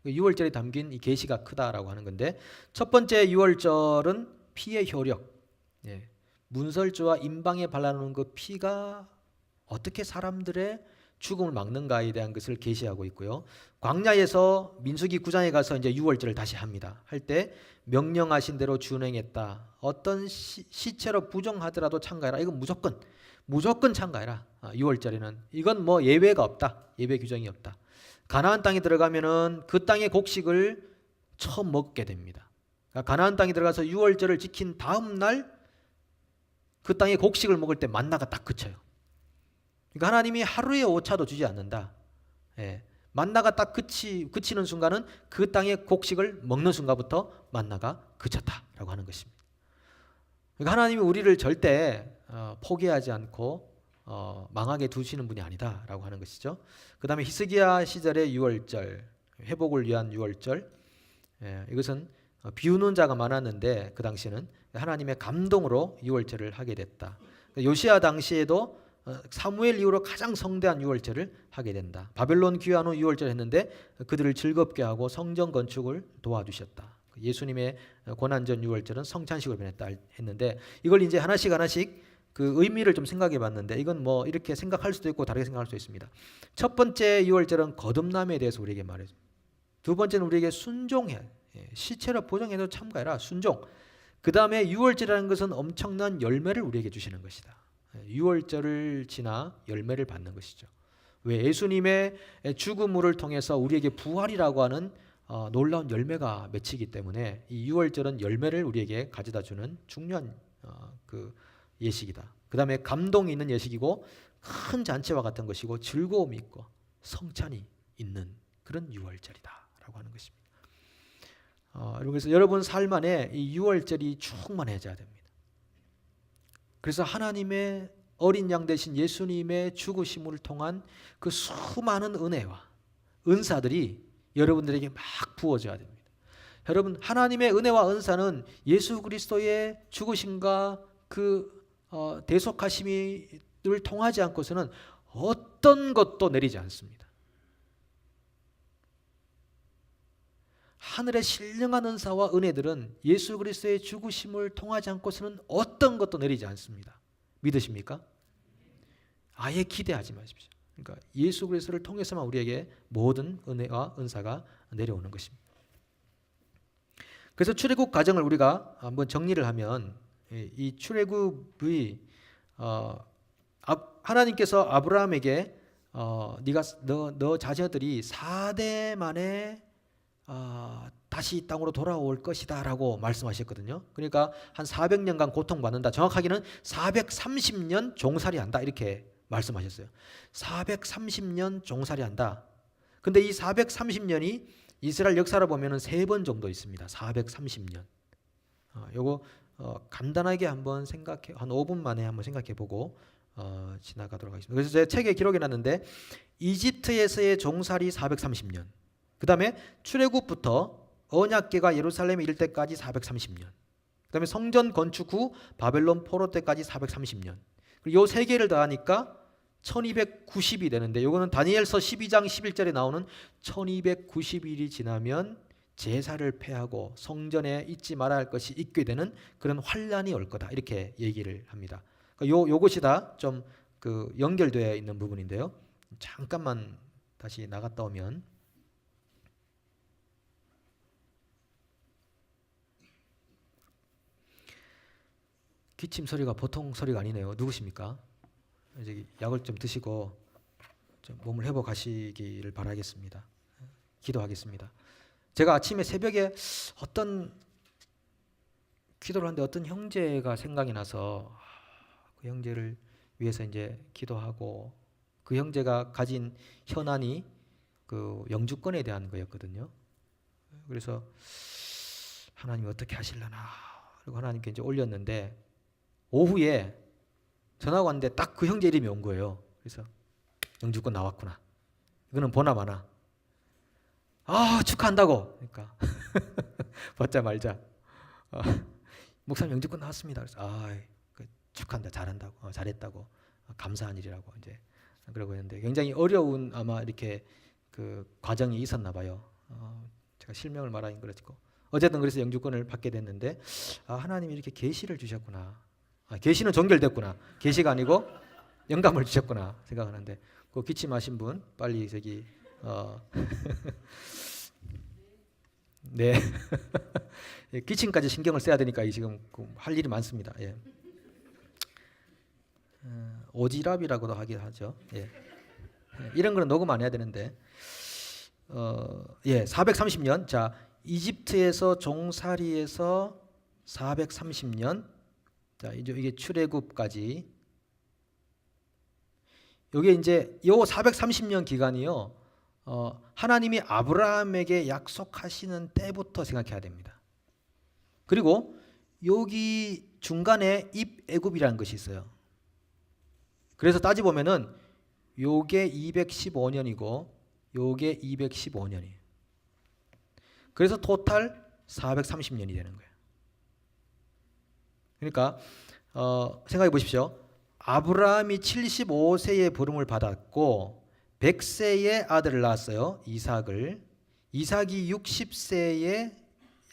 6월절에 담긴 이 계시가 크다라고 하는 건데, 첫 번째 6월절은 피의 효력, 문설주와 임방에 발라놓은 그 피가 어떻게 사람들의 죽음을 막는가에 대한 것을 계시하고 있고요. 광야에서 민수기 9장에 가서 이제 6월절을 다시 합니다. 할 때 명령하신 대로 준행했다. 어떤 시체로 부정하더라도 참가해라. 이건 무조건 참가해라. 6월절에는 이건 뭐 예외가 없다. 예외 규정이 없다. 가나안 땅에 들어가면은 그 땅의 곡식을 처음 먹게 됩니다. 그러니까 가나안 땅에 들어가서 6월절을 지킨 다음 날 그 땅의 곡식을 먹을 때 만나가 딱 그쳐요. 그러니까 하나님이 하루의 오차도 주지 않는다. 만나가 딱 그치는 순간은 그 땅의 곡식을 먹는 순간부터 만나가 그쳤다라고 하는 것입니다. 그러니까 하나님이 우리를 절대 포기하지 않고 망하게 두시는 분이 아니다라고 하는 것이죠. 그 다음에 히스기야 시절의 6월절, 회복을 위한 6월절, 이것은 비우는 자가 많았는데 그 당시에는 하나님의 감동으로 6월절을 하게 됐다. 요시야 당시에도 사무엘 이후로 가장 성대한 6월절을 하게 된다. 바벨론 귀환 후 6월절 했는데 그들을 즐겁게 하고 성전 건축을 도와주셨다. 예수님의 고난전 6월절은 성찬식으로 변했다 했는데, 이걸 이제 하나씩 그 의미를 좀 생각해 봤는데, 이건 뭐 이렇게 생각할 수도 있고 다르게 생각할 수 있습니다. 첫 번째 6월절은 거듭남에 대해서 우리에게 말해줘. 두 번째는 우리에게 순종해. 시체로 보정해도 참가해라. 순종. 그 다음에 6월절이라는 것은 엄청난 열매를 우리에게 주시는 것이다. 6월절을 지나 열매를 받는 것이죠. 왜 예수님의 죽음을 통해서 우리에게 부활이라고 하는 놀라운 열매가 맺히기 때문에 이 유월절은 열매를 우리에게 가져다 주는 중요한 그 예식이다. 그 다음에 감동이 있는 예식이고 큰 잔치와 같은 것이고 즐거움이 있고 성찬이 있는 그런 유월절이다라고 하는 것입니다. 그래서 여러분 삶 안에 이 유월절이 충만해져야 됩니다. 그래서 하나님의 어린 양 되신 예수님의 죽으심을 통한 그 수많은 은혜와 은사들이 여러분들에게 막 부어져야 됩니다. 여러분, 하나님의 은혜와 은사는 예수 그리스도의 죽으심과 그 대속하심을 통하지 않고서는 어떤 것도 내리지 않습니다. 하늘의 신령한 은사와 은혜들은 예수 그리스도의 죽으심을 통하지 않고서는 어떤 것도 내리지 않습니다. 믿으십니까? 아예 기대하지 마십시오. 그러니까 예수 그리스도를 통해서만 우리에게 모든 은혜와 은사가 내려오는 것입니다. 그래서 출애굽 과정을 우리가 한번 정리를 하면 이 출애굽이 하나님께서 아브라함에게 너 자녀들이 4대 만에 다시 이 땅으로 돌아올 것이다 라고 말씀하셨거든요. 그러니까 한 400년간 고통받는다. 정확하게는 430년 종살이 한다 이렇게 말씀하셨어요. 430년 종살이 한다. 근데 이 430년이 이스라엘 역사를 보면은 3번 정도 있습니다. 430년. 요거 간단하게 한번 생각해, 한 5분 만에 한번 생각해 보고 지나가도록 하겠습니다. 그래서 제 책에 기록해 놨는데 이집트에서의 종살이 430년. 그 다음에 출애굽부터 언약궤가 예루살렘에 이를 때까지 430년. 그 다음에 성전 건축 후 바벨론 포로 때까지 430년. 그리고 요 세 개를 더하니까 1290이 되는데 요거는 다니엘서 12장 11절에 나오는 1290일이 지나면 제사를 폐하고 성전에 잊지 말아야 할 것이 있게 되는 그런 환란이 올 거다. 이렇게 얘기를 합니다. 그러니까 요것이 다 좀 그 연결되어 있는 부분인데요. 잠깐만 다시 나갔다 오면 기침 소리가 보통 소리가 아니네요. 누구십니까? 이제 약을 좀 드시고 좀 몸을 회복하시기를 바라겠습니다. 기도하겠습니다. 제가 아침에 새벽에 어떤 기도를 하는데 어떤 형제가 생각이 나서 그 형제를 위해서 이제 기도하고 그 형제가 가진 현안이 그 영주권에 대한 거였거든요. 그래서 하나님 어떻게 하실려나 그리고 하나님께 이제 올렸는데 오후에 전화가 왔는데 딱 그 형제 이름이 온 거예요. 그래서 영주권 나왔구나. 이거는 보나 마나. 축하한다고. 그러니까 받자 말자. 목사님 영주권 나왔습니다. 그래서 축하한다. 잘한다고. 잘했다고. 감사한 일이라고 이제 그러고 있는데 굉장히 어려운 아마 이렇게 그 과정이 있었나 봐요. 제가 실명을 말하긴 그렇고 어쨌든 그래서 영주권을 받게 됐는데 하나님이 이렇게 계시를 주셨구나. 계시는 종결됐구나. 계시가 아니고 영감을 주셨구나 생각하는데 그 기침하신 분 빨리 저기 네 기침까지 신경을 써야 되니까 지금 할 일이 많습니다. 예. 오지랖이라고도 하긴 하죠. 예. 이런 거는 녹음 안 해야 되는데 430년 자 이집트에서 종살이에서 430년 자 이게 출애굽까지 요게 이제 요 430년 기간이요 하나님이 아브라함에게 약속하시는 때부터 생각해야 됩니다. 그리고 여기 중간에 입애굽이라는 것이 있어요. 그래서 따지 보면은 요게 215년이고 요게 215년이에요. 그래서 토탈 430년이 되는 거예요. 그러니까 생각해 보십시오. 아브라함이 75세에 부름을 받았고 100세에 아들을 낳았어요. 이삭을. 이삭이 60세에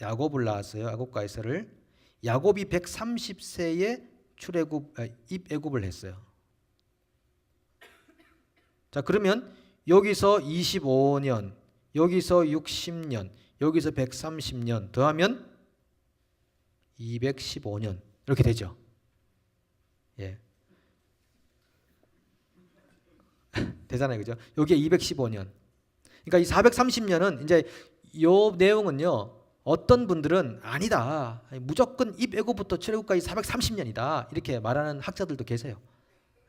야곱을 낳았어요. 야곱과 에서를. 야곱이 130세에 입애굽을 했어요. 자, 그러면 여기서 25년, 여기서 60년, 여기서 130년 더하면 215년 이렇게 되죠. 예. 되잖아요, 그죠? 여기에 215년. 그러니까 이 430년은 이제 요 내용은요. 어떤 분들은 아니다. 무조건 입애굽부터 출애굽까지 430년이다. 이렇게 말하는 학자들도 계세요.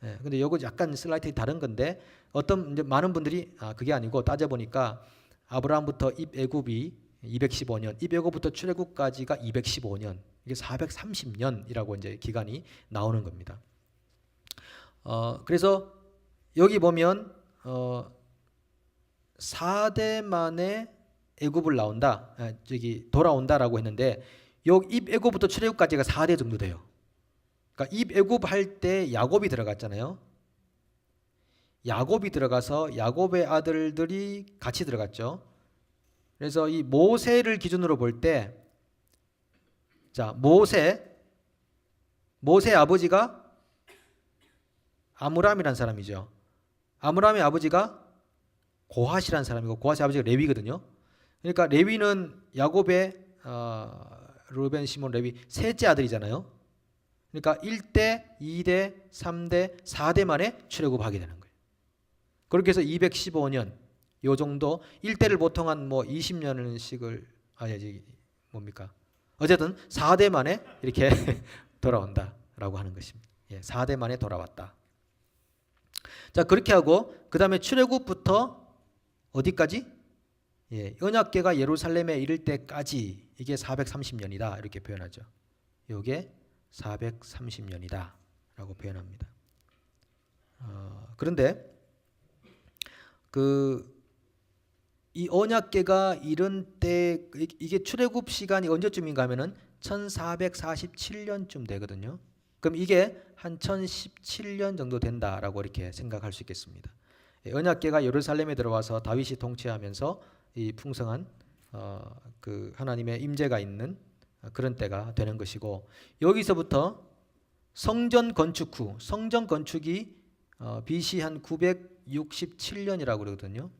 예, 근데 요거 약간 슬라이드 다른 건데 어떤 이제 많은 분들이 그게 아니고 따져 보니까 아브라함부터 입애굽이 215년, 입애굽부터 출애굽까지가 215년. 이게 430년이라고 이제 기간이 나오는 겁니다. 그래서 여기 보면 4대 만에 애굽을 나온다. 저기 돌아온다라고 했는데 요 입애굽부터 출애굽까지가 4대 정도 돼요. 그러니까 입애굽 할 때 야곱이 들어갔잖아요. 야곱이 들어가서 야곱의 아들들이 같이 들어갔죠. 그래서 이 모세를 기준으로 볼 때, 자, 모세 아버지가 아므람이라는 사람이죠. 아므람의 아버지가 고핫이라는 사람이고 고핫의 아버지가 레위거든요. 그러니까 레위는 야곱의 르벤, 시몬, 레위 셋째 아들이잖아요. 그러니까 1대, 2대, 3대, 4대 만에 출애굽하게 되는 거예요. 그렇게 해서 215년 요 정도 1대를 보통 한 뭐 20년씩을 뭡니까? 어쨌든 4대 만에 이렇게 돌아온다라고 하는 것입니다. 예, 4대 만에 돌아왔다. 자, 그렇게 하고 그다음에 출애굽부터 어디까지? 예, 언약궤가 예루살렘에 이를 때까지 이게 430년이다 이렇게 표현하죠. 이게 430년이다 라고 표현합니다. 그런데 이 언약궤가 이른 때 이게 출애굽 시간이 언제쯤인가 하면은 1447년쯤 되거든요. 그럼 이게 한 1017년 정도 된다라고 이렇게 생각할 수 있겠습니다. 언약궤가 예루살렘에 들어와서 다윗이 통치하면서 이 풍성한 그 하나님의 임재가 있는 그런 때가 되는 것이고, 여기서부터 성전 건축이 BC 한 967년이라고 그러거든요.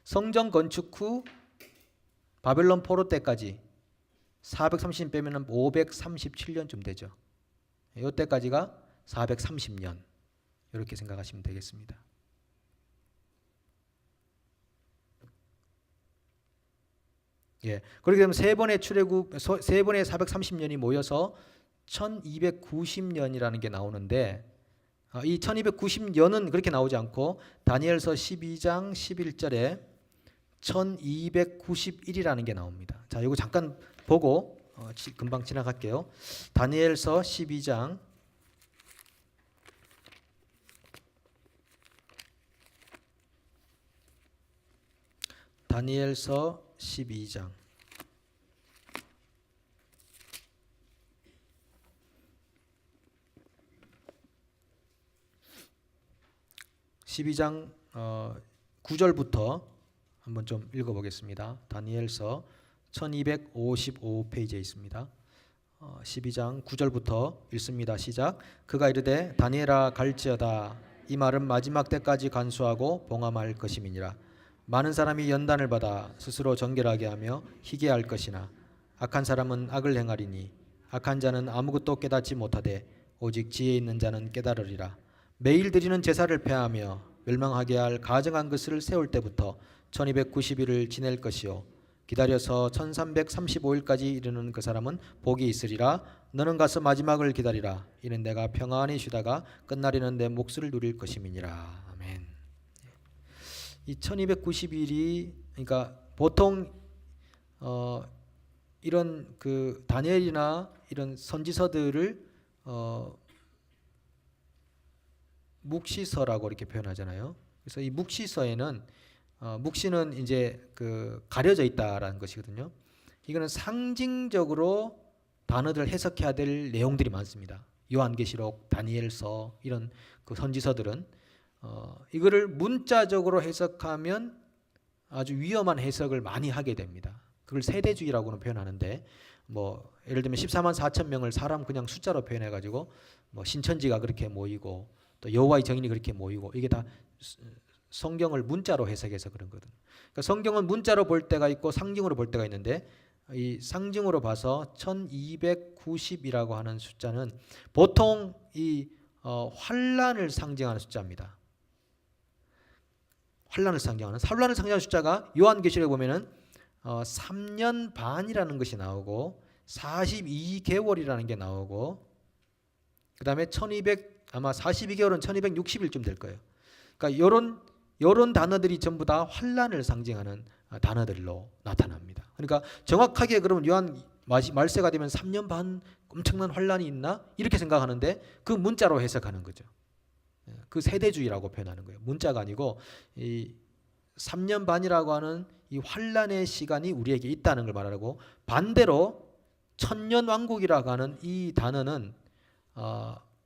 성전 건축 후 바벨론 포로 때까지 430 빼면 537년쯤 되죠. 이때까지가 430년 이렇게 생각하시면 되겠습니다. 예, 그렇게 되면 세 번의 출애굽, 세 번의 430년이 모여서 1290년이라는 게 나오는데, 이 1290년은 그렇게 나오지 않고 다니엘서 12장 11절에 1291이라는 게 나옵니다. 자, 이거 잠깐 보고 금방 지나갈게요. 다니엘서 12장 12장 9절부터 한번 좀 읽어보겠습니다. 다니엘서 1255페이지에 있습니다. 12장 9절부터 읽습니다. 시작. 그가 이르되 다니엘아 갈지어다. 이 말은 마지막 때까지 간수하고 봉함할 것임이니라. 많은 사람이 연단을 받아 스스로 정결하게 하며 희게 할 것이나 악한 사람은 악을 행하리니 악한 자는 아무것도 깨닫지 못하되 오직 지혜 있는 자는 깨달으리라. 매일 드리는 제사를 폐하며 멸망하게 할 가증한 것을 세울 때부터 1290일을 지낼 것이요 기다려서 1335일까지 이르는 그 사람은 복이 있으리라. 너는 가서 마지막을 기다리라. 이는 내가 평안히 쉬다가 끝날에는 내 몫을 누릴 것임이니라. 아멘. 이 1290일이 그러니까 보통 이런 그 다니엘이나 이런 선지서들을 묵시서라고 이렇게 표현하잖아요. 그래서 이 묵시서에는 묵시는 이제 그 가려져 있다라는 것이거든요. 이거는 상징적으로 단어들 해석해야 될 내용들이 많습니다. 요한계시록, 다니엘서 이런 그 선지서들은 이거를 문자적으로 해석하면 아주 위험한 해석을 많이 하게 됩니다. 그걸 세대주의라고는 표현하는데 뭐 예를 들면 14만 4천 명을 사람 그냥 숫자로 표현해 가지고 뭐 신천지가 그렇게 모이고 또 여호와의 증인이 그렇게 모이고 이게 다 성경을 문자로 해석해서 그런 거거든요. 그러니까 성경은 문자로 볼 때가 있고 상징으로 볼 때가 있는데 이 상징으로 봐서 1290이라고 하는 숫자는 보통 이 환란을 상징하는 숫자입니다. 환란을 상징하는 숫자가 요한계시록에 보면은 3년 반이라는 것이 나오고 42개월이라는 게 나오고 그다음에 1200 아마 42개월은 1260일쯤 될 거예요. 그러니까 요런 단어들이 전부 다 환란을 상징하는 단어들로 나타납니다. 그러니까 정확하게 그러면 요한 말세가 되면 3년 반 엄청난 환란이 있나? 이렇게 생각하는데 그 문자로 해석하는 거죠. 그 세대주의라고 표현하는 거예요. 문자가 아니고 이 3년 반이라고 하는 이 환란의 시간이 우리에게 있다는 걸 말하고 반대로 천년왕국이라고 하는 이 단어는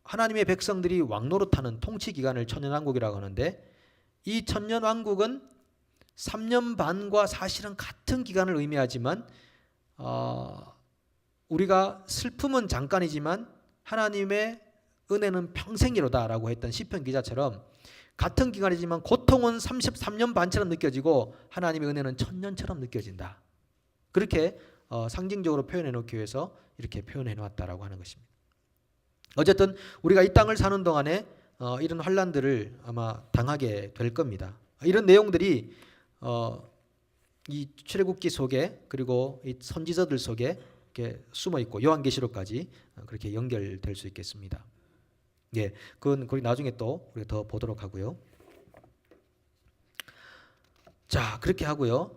하나님의 백성들이 왕노릇하는 통치 기간을 천년왕국이라고 하는데 이 천년왕국은 3년 반과 사실은 같은 기간을 의미하지만 우리가 슬픔은 잠깐이지만 하나님의 은혜는 평생이로다라고 했던 시편 기자처럼 같은 기간이지만 고통은 33년 반처럼 느껴지고 하나님의 은혜는 천년처럼 느껴진다. 그렇게 상징적으로 표현해 놓기 위해서 이렇게 표현해 놓았다라고 하는 것입니다. 어쨌든 우리가 이 땅을 사는 동안에 이런 환란들을 아마 당하게 될 겁니다. 이런 내용들이 이 출애굽기 속에 그리고 이 선지서들 속에 이렇게 숨어 있고 요한계시록까지 그렇게 연결될 수 있겠습니다. 예, 그건 거기 나중에 또 우리가 더 보도록 하고요. 자, 그렇게 하고요.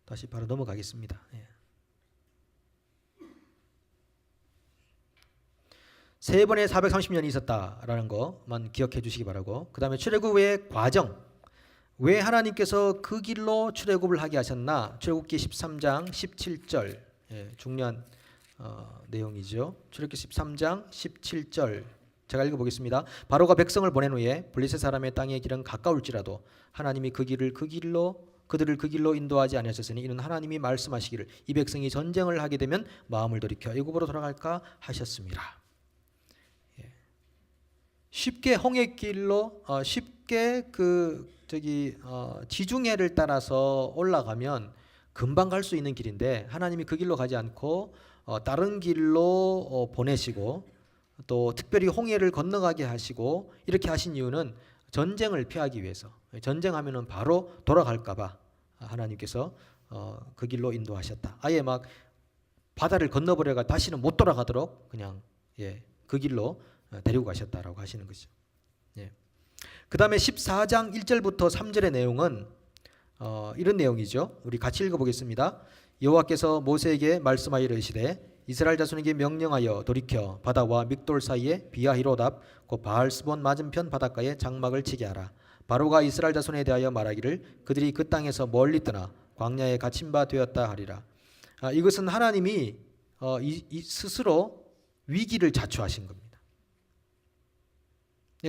다시 바로 넘어가겠습니다. 예. 세 번의 430년이 있었다라는 것만 기억해 주시기 바라고, 그 다음에 출애굽의 과정, 왜 하나님께서 그 길로 출애굽을 하게 하셨나? 출애굽기 13장 17절, 예, 중요한 내용이죠. 출애굽기 13장 17절 제가 읽어보겠습니다. 바로가 백성을 보낸 후에 블레셋 사람의 땅의 길은 가까울지라도 하나님이 그들을 그 길로 인도하지 아니하셨으니 이는 하나님이 말씀하시기를 이 백성이 전쟁을 하게 되면 마음을 돌이켜 애굽으로 돌아갈까 하셨습니다. 쉽게 홍해길로 쉽게 지중해를 따라서 올라가면 금방 갈 수 있는 길인데 하나님이 그 길로 가지 않고 다른 길로 보내시고 또 특별히 홍해를 건너가게 하시고 이렇게 하신 이유는 전쟁을 피하기 위해서, 전쟁하면은 바로 돌아갈까봐 하나님께서 그 길로 인도하셨다. 아예 막 바다를 건너버려가 다시는 못 돌아가도록 그냥 그 길로 데리고 가셨다라고 하시는 것이죠. 예. 그 다음에 14장 1절부터 3절의 내용은 이런 내용이죠. 우리 같이 읽어보겠습니다. 여호와께서 모세에게 말씀하여 이르시되 이스라엘 자손에게 명령하여 돌이켜 바다와 믹돌 사이에 비하히로답 곧 바알스본 맞은편 바닷가에 장막을 치게 하라. 바로가 이스라엘 자손에 대하여 말하기를 그들이 그 땅에서 멀리 떠나 광야에 갇힌 바 되었다 하리라. 이것은 하나님이 스스로 위기를 자초하신 겁니다.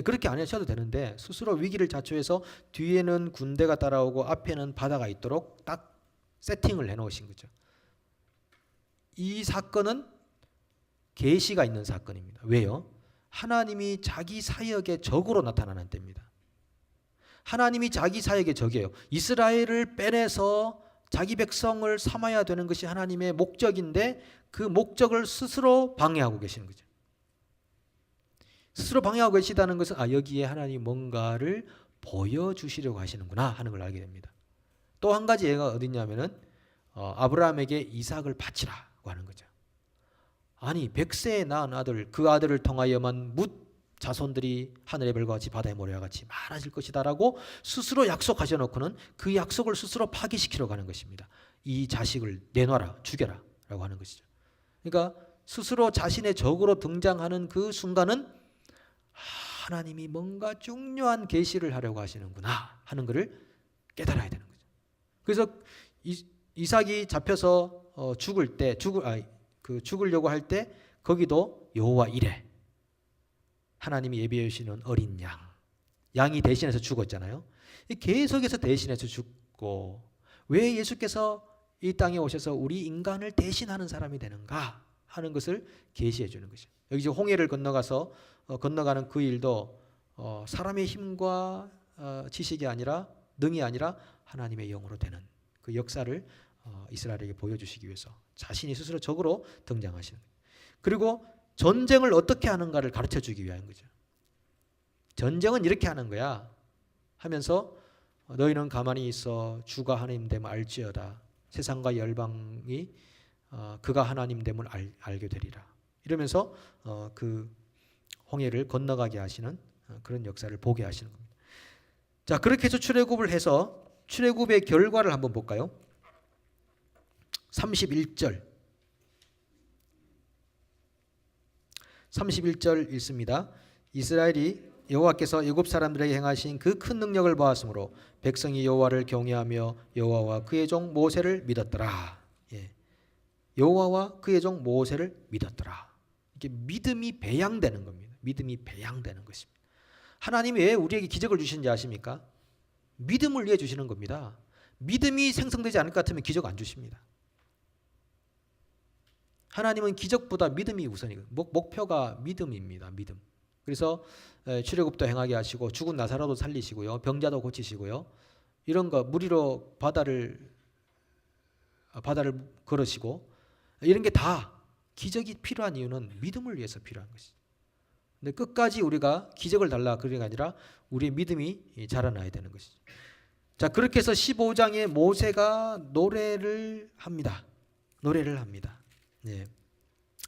그렇게 안 하셔도 되는데 스스로 위기를 자초해서 뒤에는 군대가 따라오고 앞에는 바다가 있도록 딱 세팅을 해놓으신 거죠. 이 사건은 계시가 있는 사건입니다. 왜요? 하나님이 자기 사역의 적으로 나타나는 때입니다. 하나님이 자기 사역의 적이에요. 이스라엘을 빼내서 자기 백성을 삼아야 되는 것이 하나님의 목적인데 그 목적을 스스로 방해하고 계시는 거죠. 스스로 방해하고 계시다는 것은 여기에 하나님이 뭔가를 보여주시려고 하시는구나 하는 걸 알게 됩니다. 또 한 가지 예가 어디냐면은 아브라함에게 이삭을 바치라고 하는 거죠. 아니 100세에 낳은 아들, 그 아들을 통하여만 뭇 자손들이 하늘의 별과 같이 바다의 모래와 같이 많아질 것이다라고 스스로 약속하셔놓고는 그 약속을 스스로 파기시키려고 하는 것입니다. 이 자식을 내놔라, 죽여라 라고 하는 것이죠. 그러니까 스스로 자신의 적으로 등장하는 그 순간은 하나님이 뭔가 중요한 계시를 하려고 하시는구나 하는 것을 깨달아야 되는 거죠. 그래서 이삭이 잡혀서 죽으려고 할 때 거기도 여호와 이레, 하나님이 예비해 주시는 어린 양이 대신해서 죽었잖아요. 계속해서 대신해서 죽고 왜 예수께서 이 땅에 오셔서 우리 인간을 대신하는 사람이 되는가 하는 것을 계시해 주는 것이죠. 여기 지금 홍해를 건너가는 그 일도 사람의 힘과 지식이 아니라 능이 아니라 하나님의 영으로 되는 그 역사를 이스라엘에게 보여주시기 위해서 자신이 스스로 적으로 등장하시는 거예요. 그리고 전쟁을 어떻게 하는가를 가르쳐주기 위한 거죠. 전쟁은 이렇게 하는 거야 하면서 너희는 가만히 있어 주가 하나님 됨을 알지어다. 세상과 열방이 그가 하나님 됨을 알게 되리라. 이러면서 그 홍해를 건너가게 하시는 그런 역사를 보게 하시는 겁니다. 자, 그렇게 해서 출애굽을 해서 출애굽의 결과를 한번 볼까요? 31절 읽습니다. 이스라엘이 여호와께서 애굽 사람들에게 행하신 그 큰 능력을 보았으므로 백성이 여호와를 경외하며 여호와와 그의 종 모세를 믿었더라. 여호와와 그의 종 모세를 믿었더라. 이게 믿음이 배양되는 겁니다. 믿음이 배양되는 것입니다. 하나님이 왜 우리에게 기적을 주시는지 아십니까? 믿음을 위해 주시는 겁니다. 믿음이 생성되지 않을 것 같으면 기적 안 주십니다. 하나님은 기적보다 믿음이 우선이거든요. 목표가 믿음입니다. 믿음. 그래서 출애굽도 행하게 하시고 죽은 나사로도 살리시고요. 병자도 고치시고요. 이런 거 무리로 바다를 걸으시고 이런 게 다 기적이 필요한 이유는 믿음을 위해서 필요한 것이죠. 근데 끝까지 우리가 기적을 달라 그런 게 아니라 우리의 믿음이 자라나야 되는 것이죠. 자, 그렇게 해서 15장에 모세가 노래를 합니다. 네.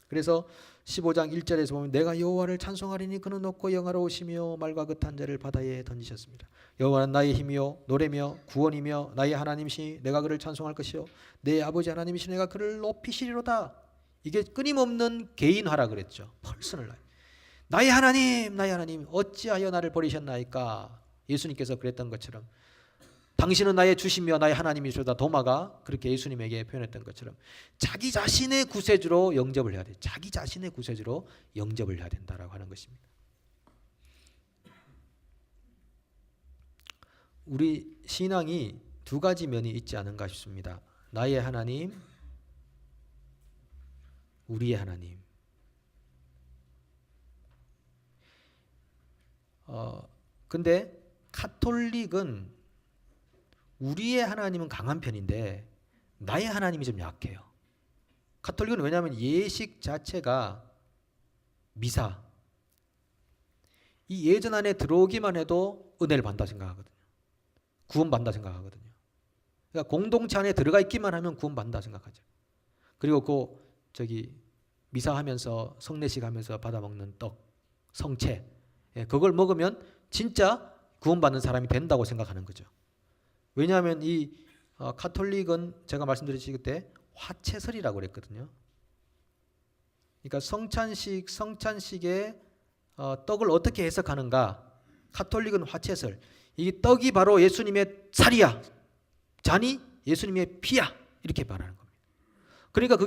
그래서 15장 1절에서 보면 내가 여호와를 찬송하리니 그는 높고 영화로우시며 말과 그탄 자를 바다에 던지셨습니다. 여호와는 나의 힘이요 노래며 구원이며 나의 하나님이시니 내가 그를 찬송할 것이요 내 아버지 하나님이시니 내가 그를 높이시리로다. 이게 끊임없는 개인화라 그랬죠. 퍼스널 나의 하나님 어찌하여 나를 버리셨나이까. 예수님께서 그랬던 것처럼 당신은 나의 주시며 나의 하나님이시로다. 도마가 그렇게 예수님에게 표현했던 것처럼 자기 자신의 구세주로 영접을 해야 돼. 자기 자신의 구세주로 영접을 해야 된다라고 하는 것입니다. 우리 신앙이 두 가지 면이 있지 않은가 싶습니다. 나의 하나님, 우리의 하나님. 근데 카톨릭은 우리의 하나님은 강한 편인데 나의 하나님이 좀 약해요. 카톨릭은 왜냐하면 예식 자체가 미사, 이 예전 안에 들어오기만 해도 은혜를 받는다 생각하거든요. 구원받는다 생각하거든요. 그러니까 공동체 안에 들어가 있기만 하면 구원받는다 생각하죠. 그리고 미사하면서 성례식 하면서 받아먹는 떡, 성체, 그걸 먹으면 진짜 구원받는 사람이 된다고 생각하는 거죠. 왜냐하면 이 카톨릭은 제가 말씀드렸지 그때 화채설이라고 그랬거든요. 그러니까 성찬식의 떡을 어떻게 해석하는가? 카톨릭은 화채설. 이 떡이 바로 예수님의 살이야, 잔이 예수님의 피야, 이렇게 말하는 겁니다. 그러니까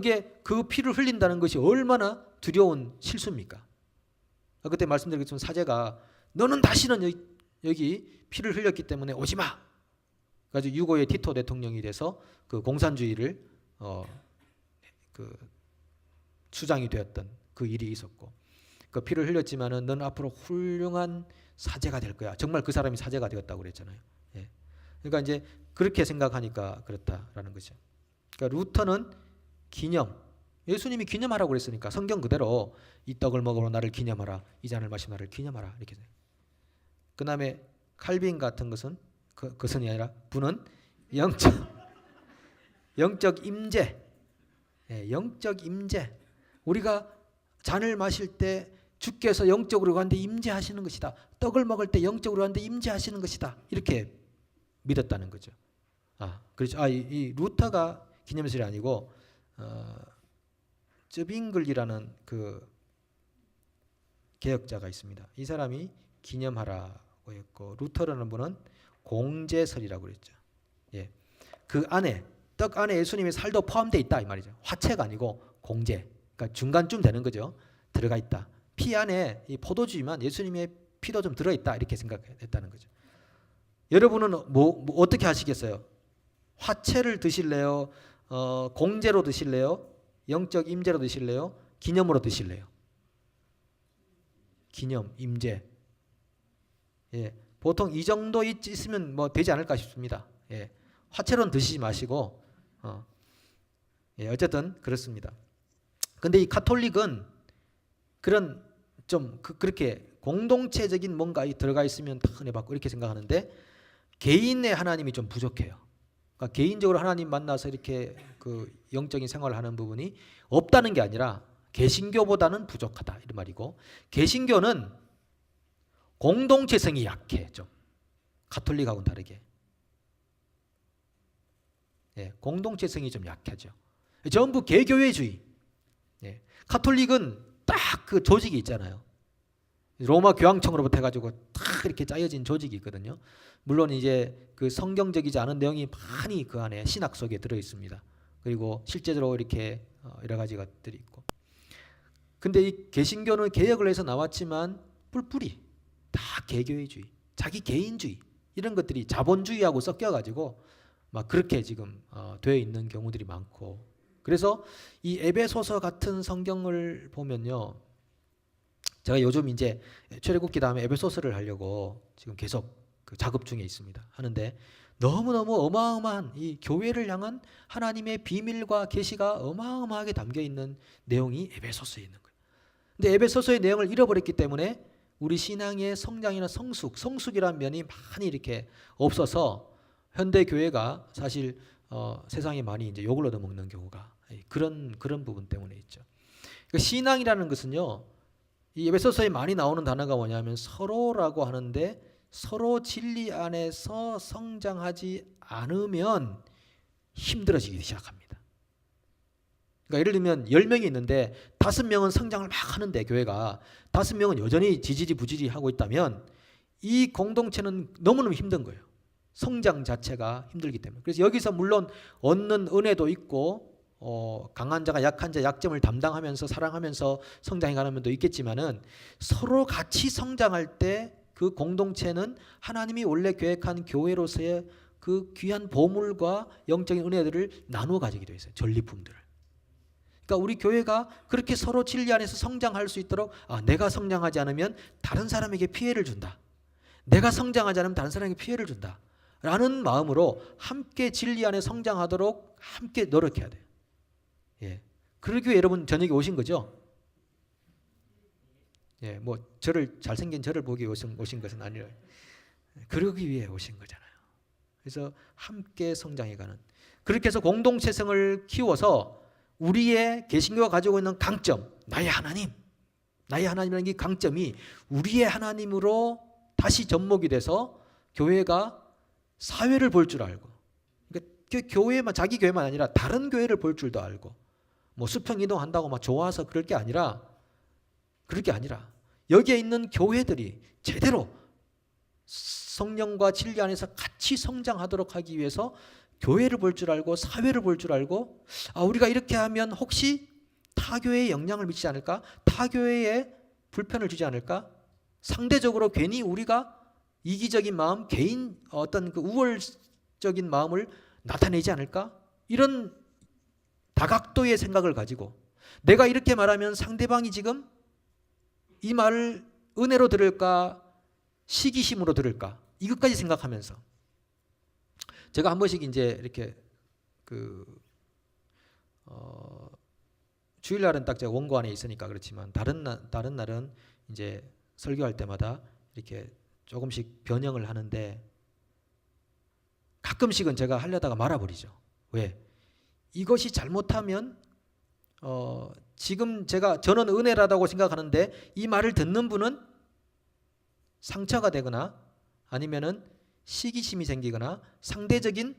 그 피를 흘린다는 것이 얼마나 두려운 실수입니까? 그때 말씀드렸지만 사제가 너는 다시는 여기 피를 흘렸기 때문에 오지 마. 그래서 유고의 티토 대통령이 돼서 그 공산주의를 수장이 되었던 그 일이 있었고, 그 피를 흘렸지만은 넌 앞으로 훌륭한 사제가 될 거야. 정말 그 사람이 사제가 되었다고 그랬잖아요. 예. 그러니까 이제 그렇게 생각하니까 그렇다라는 거죠. 그러니까 루터는 기념, 예수님이 기념하라고 그랬으니까 성경 그대로 이 떡을 먹으러 나를 기념하라, 이 잔을 마시며 나를 기념하라 이렇게. 그 다음에 칼빈 같은 것은 그것이 아니라 분은 영적 임재, 영적 임재. 우리가 잔을 마실 때 주께서 영적으로 가는데 임재하시는 것이다. 떡을 먹을 때 영적으로 가는데 임재하시는 것이다. 이렇게 믿었다는 거죠. 그렇죠. 이 루터가 기념설이 아니고 쯔빙글이라는 그 개혁자가 있습니다. 이 사람이 기념하라고 했고, 루터라는 분은 공제설이라고 그랬죠. 예. 그 안에 떡 안에 예수님의 살도 포함되어 있다 이 말이죠. 화채가 아니고 공제. 그러니까 중간쯤 되는 거죠. 들어가 있다. 피 안에 이 포도주지만 예수님의 피도 좀 들어 있다 이렇게 생각했다는 거죠. 여러분은 뭐 어떻게 하시겠어요? 화채를 드실래요? 공제로 드실래요? 영적 임재로 드실래요? 기념으로 드실래요? 기념, 임재. 예. 보통 이 정도 있으면 뭐 되지 않을까 싶습니다. 예. 화채로는 드시지 마시고, 어쨌든 그렇습니다. 근데 이 카톨릭은 그런 좀 그렇게 공동체적인 뭔가 들어가 있으면 다 은혜 받고 이렇게 생각하는데, 개인의 하나님이 좀 부족해요. 그러니까 개인적으로 하나님 만나서 이렇게 그 영적인 생활을 하는 부분이 없다는 게 아니라 개신교보다는 부족하다 이런 말이고, 개신교는 공동체성이 약해. 좀 가톨릭하고는 다르게 공동체성이 좀 약하죠. 전부 개교회주의. 가톨릭은 딱 그 조직이 있잖아요. 로마 교황청으로부터 해가지고 딱 이렇게 짜여진 조직이 있거든요. 물론 이제 그 성경적이지 않은 내용이 많이 그 안에 신학 속에 들어 있습니다. 그리고 실제로 이렇게 여러 가지 것들이 있고. 근데 이 개신교는 개혁을 해서 나왔지만 뿔뿔이 다 개교회주의, 자기 개인주의 이런 것들이 자본주의하고 섞여가지고 막 그렇게 지금 되어 있는 경우들이 많고. 그래서 이 에베소서 같은 성경을 보면요, 제가 요즘 이제 출애굽기 다음에 에베소서를 하려고 지금 계속 그 작업 중에 있습니다. 하는데 너무너무 어마어마한 이 교회를 향한 하나님의 비밀과 계시가 어마어마하게 담겨 있는 내용이 에베소서에 있는 거예요. 근데 에베소서의 내용을 잃어버렸기 때문에 우리 신앙의 성장이나 성숙이라는 면이 많이 이렇게 없어서 현대 교회가 사실 세상에 많이 이제 욕을 얻어먹는 경우가 그런 부분 때문에 있죠. 그러니까 신앙이라는 것은요, 이 에베소서에 많이 나오는 단어가 뭐냐면 서로라고 하는데, 서로 진리 안에서 성장하지 않으면 힘들어지기 시작합니다. 그러니까 예를 들면 10명이 있는데 5명은 성장을 막 하는데, 교회가 5명은 여전히 지지부지리 하고 있다면 이 공동체는 너무너무 힘든 거예요. 성장 자체가 힘들기 때문에. 그래서 여기서 물론 얻는 은혜도 있고 강한 자가 약한 자 약점을 담당하면서 사랑하면서 성장해가는 면도 있겠지만은, 서로 같이 성장할 때 그 공동체는 하나님이 원래 계획한 교회로서의 그 귀한 보물과 영적인 은혜들을 나누어 가지게 되어 있어요. 전리품들을. 그러니까 우리 교회가 그렇게 서로 진리 안에서 성장할 수 있도록, 내가 성장하지 않으면 다른 사람에게 피해를 준다, 내가 성장하지 않으면 다른 사람에게 피해를 준다 라는 마음으로 함께 진리 안에 성장하도록 함께 노력해야 돼요. 그러기 위해 여러분 저녁에 오신 거죠? 뭐 잘생긴 저를 보기 위해 오신 것은 아니라 그러기 위해 오신 거잖아요. 그래서 함께 성장해가는, 그렇게 해서 공동체성을 키워서 우리의 개신교가 가지고 있는 강점, 나의 하나님이라는 이 강점이 우리의 하나님으로 다시 접목이 돼서 교회가 사회를 볼 줄 알고, 그러니까 자기 교회만 아니라 다른 교회를 볼 줄도 알고, 뭐 수평 이동한다고 막 좋아서 그럴 게 아니라 여기에 있는 교회들이 제대로 성령과 진리 안에서 같이 성장하도록 하기 위해서 교회를 볼 줄 알고 사회를 볼 줄 알고, 우리가 이렇게 하면 혹시 타 교회에 영향을 미치지 않을까? 타 교회에 불편을 주지 않을까? 상대적으로 괜히 우리가 이기적인 마음, 개인 어떤 그 우월적인 마음을 나타내지 않을까? 이런 다각도의 생각을 가지고, 내가 이렇게 말하면 상대방이 지금 이 말을 은혜로 들을까 시기심으로 들을까, 이것까지 생각하면서 제가 한 번씩 이제 이렇게 주일날은 딱 제가 원고 안에 있으니까 그렇지만 다른 날은 이제 설교할 때마다 이렇게 조금씩 변형을 하는데, 가끔씩은 제가 하려다가 말아버리죠. 왜? 이것이 잘못하면 지금 저는 은혜라고 생각하는데 이 말을 듣는 분은 상처가 되거나 아니면은 시기심이 생기거나 상대적인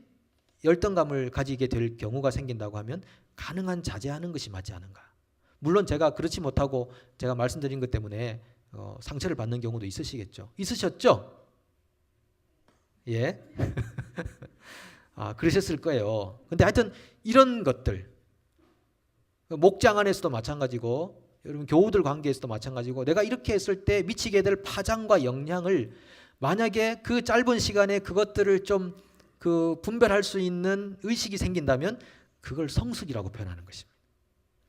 열등감을 가지게 될 경우가 생긴다고 하면 가능한 자제하는 것이 맞지 않은가. 물론 제가 그렇지 못하고 제가 말씀드린 것 때문에 상처를 받는 경우도 있으시겠죠. 있으셨죠? 예. 그러셨을 거예요. 근데 하여튼 이런 것들, 목장 안에서도 마찬가지고 여러분 교우들 관계에서도 마찬가지고, 내가 이렇게 했을 때 미치게 될 파장과 영향을 만약에 그 짧은 시간에 그것들을 좀 분별할 수 있는 의식이 생긴다면 그걸 성숙이라고 표현하는 것입니다.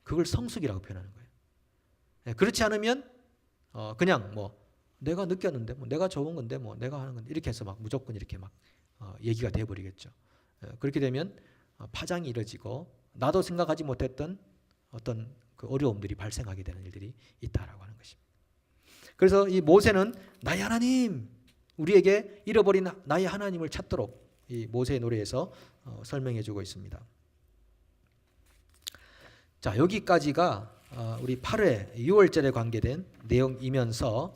그걸 성숙이라고 표현하는 거예요. 그렇지 않으면 그냥 뭐 내가 느꼈는데, 뭐 내가 좋은 건데, 뭐 내가 하는 건데, 이렇게 해서 막 무조건 이렇게 막 얘기가 되어버리겠죠. 그렇게 되면 파장이 이뤄지고 나도 생각하지 못했던 어떤 그 어려움들이 발생하게 되는 일들이 있다라고 하는 것입니다. 그래서 이 모세는 나의 하나님, 우리에게 잃어버린 나의 하나님을 찾도록 이 모세의 노래에서 설명해 주고 있습니다. 자, 여기까지가 우리 8회 6월절에 관계된 내용이면서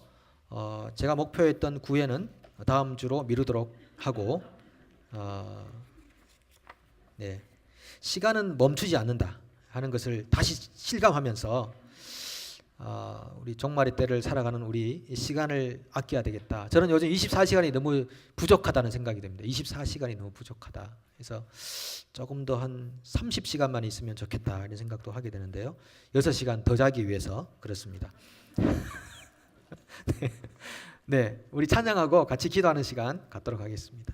제가 목표했던 9회는 다음 주로 미루도록 하고 네, 시간은 멈추지 않는다 하는 것을 다시 실감하면서 우리 종말의 때를 살아가는 우리 시간을 아껴야 되겠다. 저는 요즘 24시간이 너무 부족하다는 생각이 듭니다. 24시간이 너무 부족하다. 그래서 조금 더 한 30시간만 있으면 좋겠다 이런 생각도 하게 되는데요. 6시간 더 자기 위해서 그렇습니다. 네, 우리 찬양하고 같이 기도하는 시간 갖도록 하겠습니다.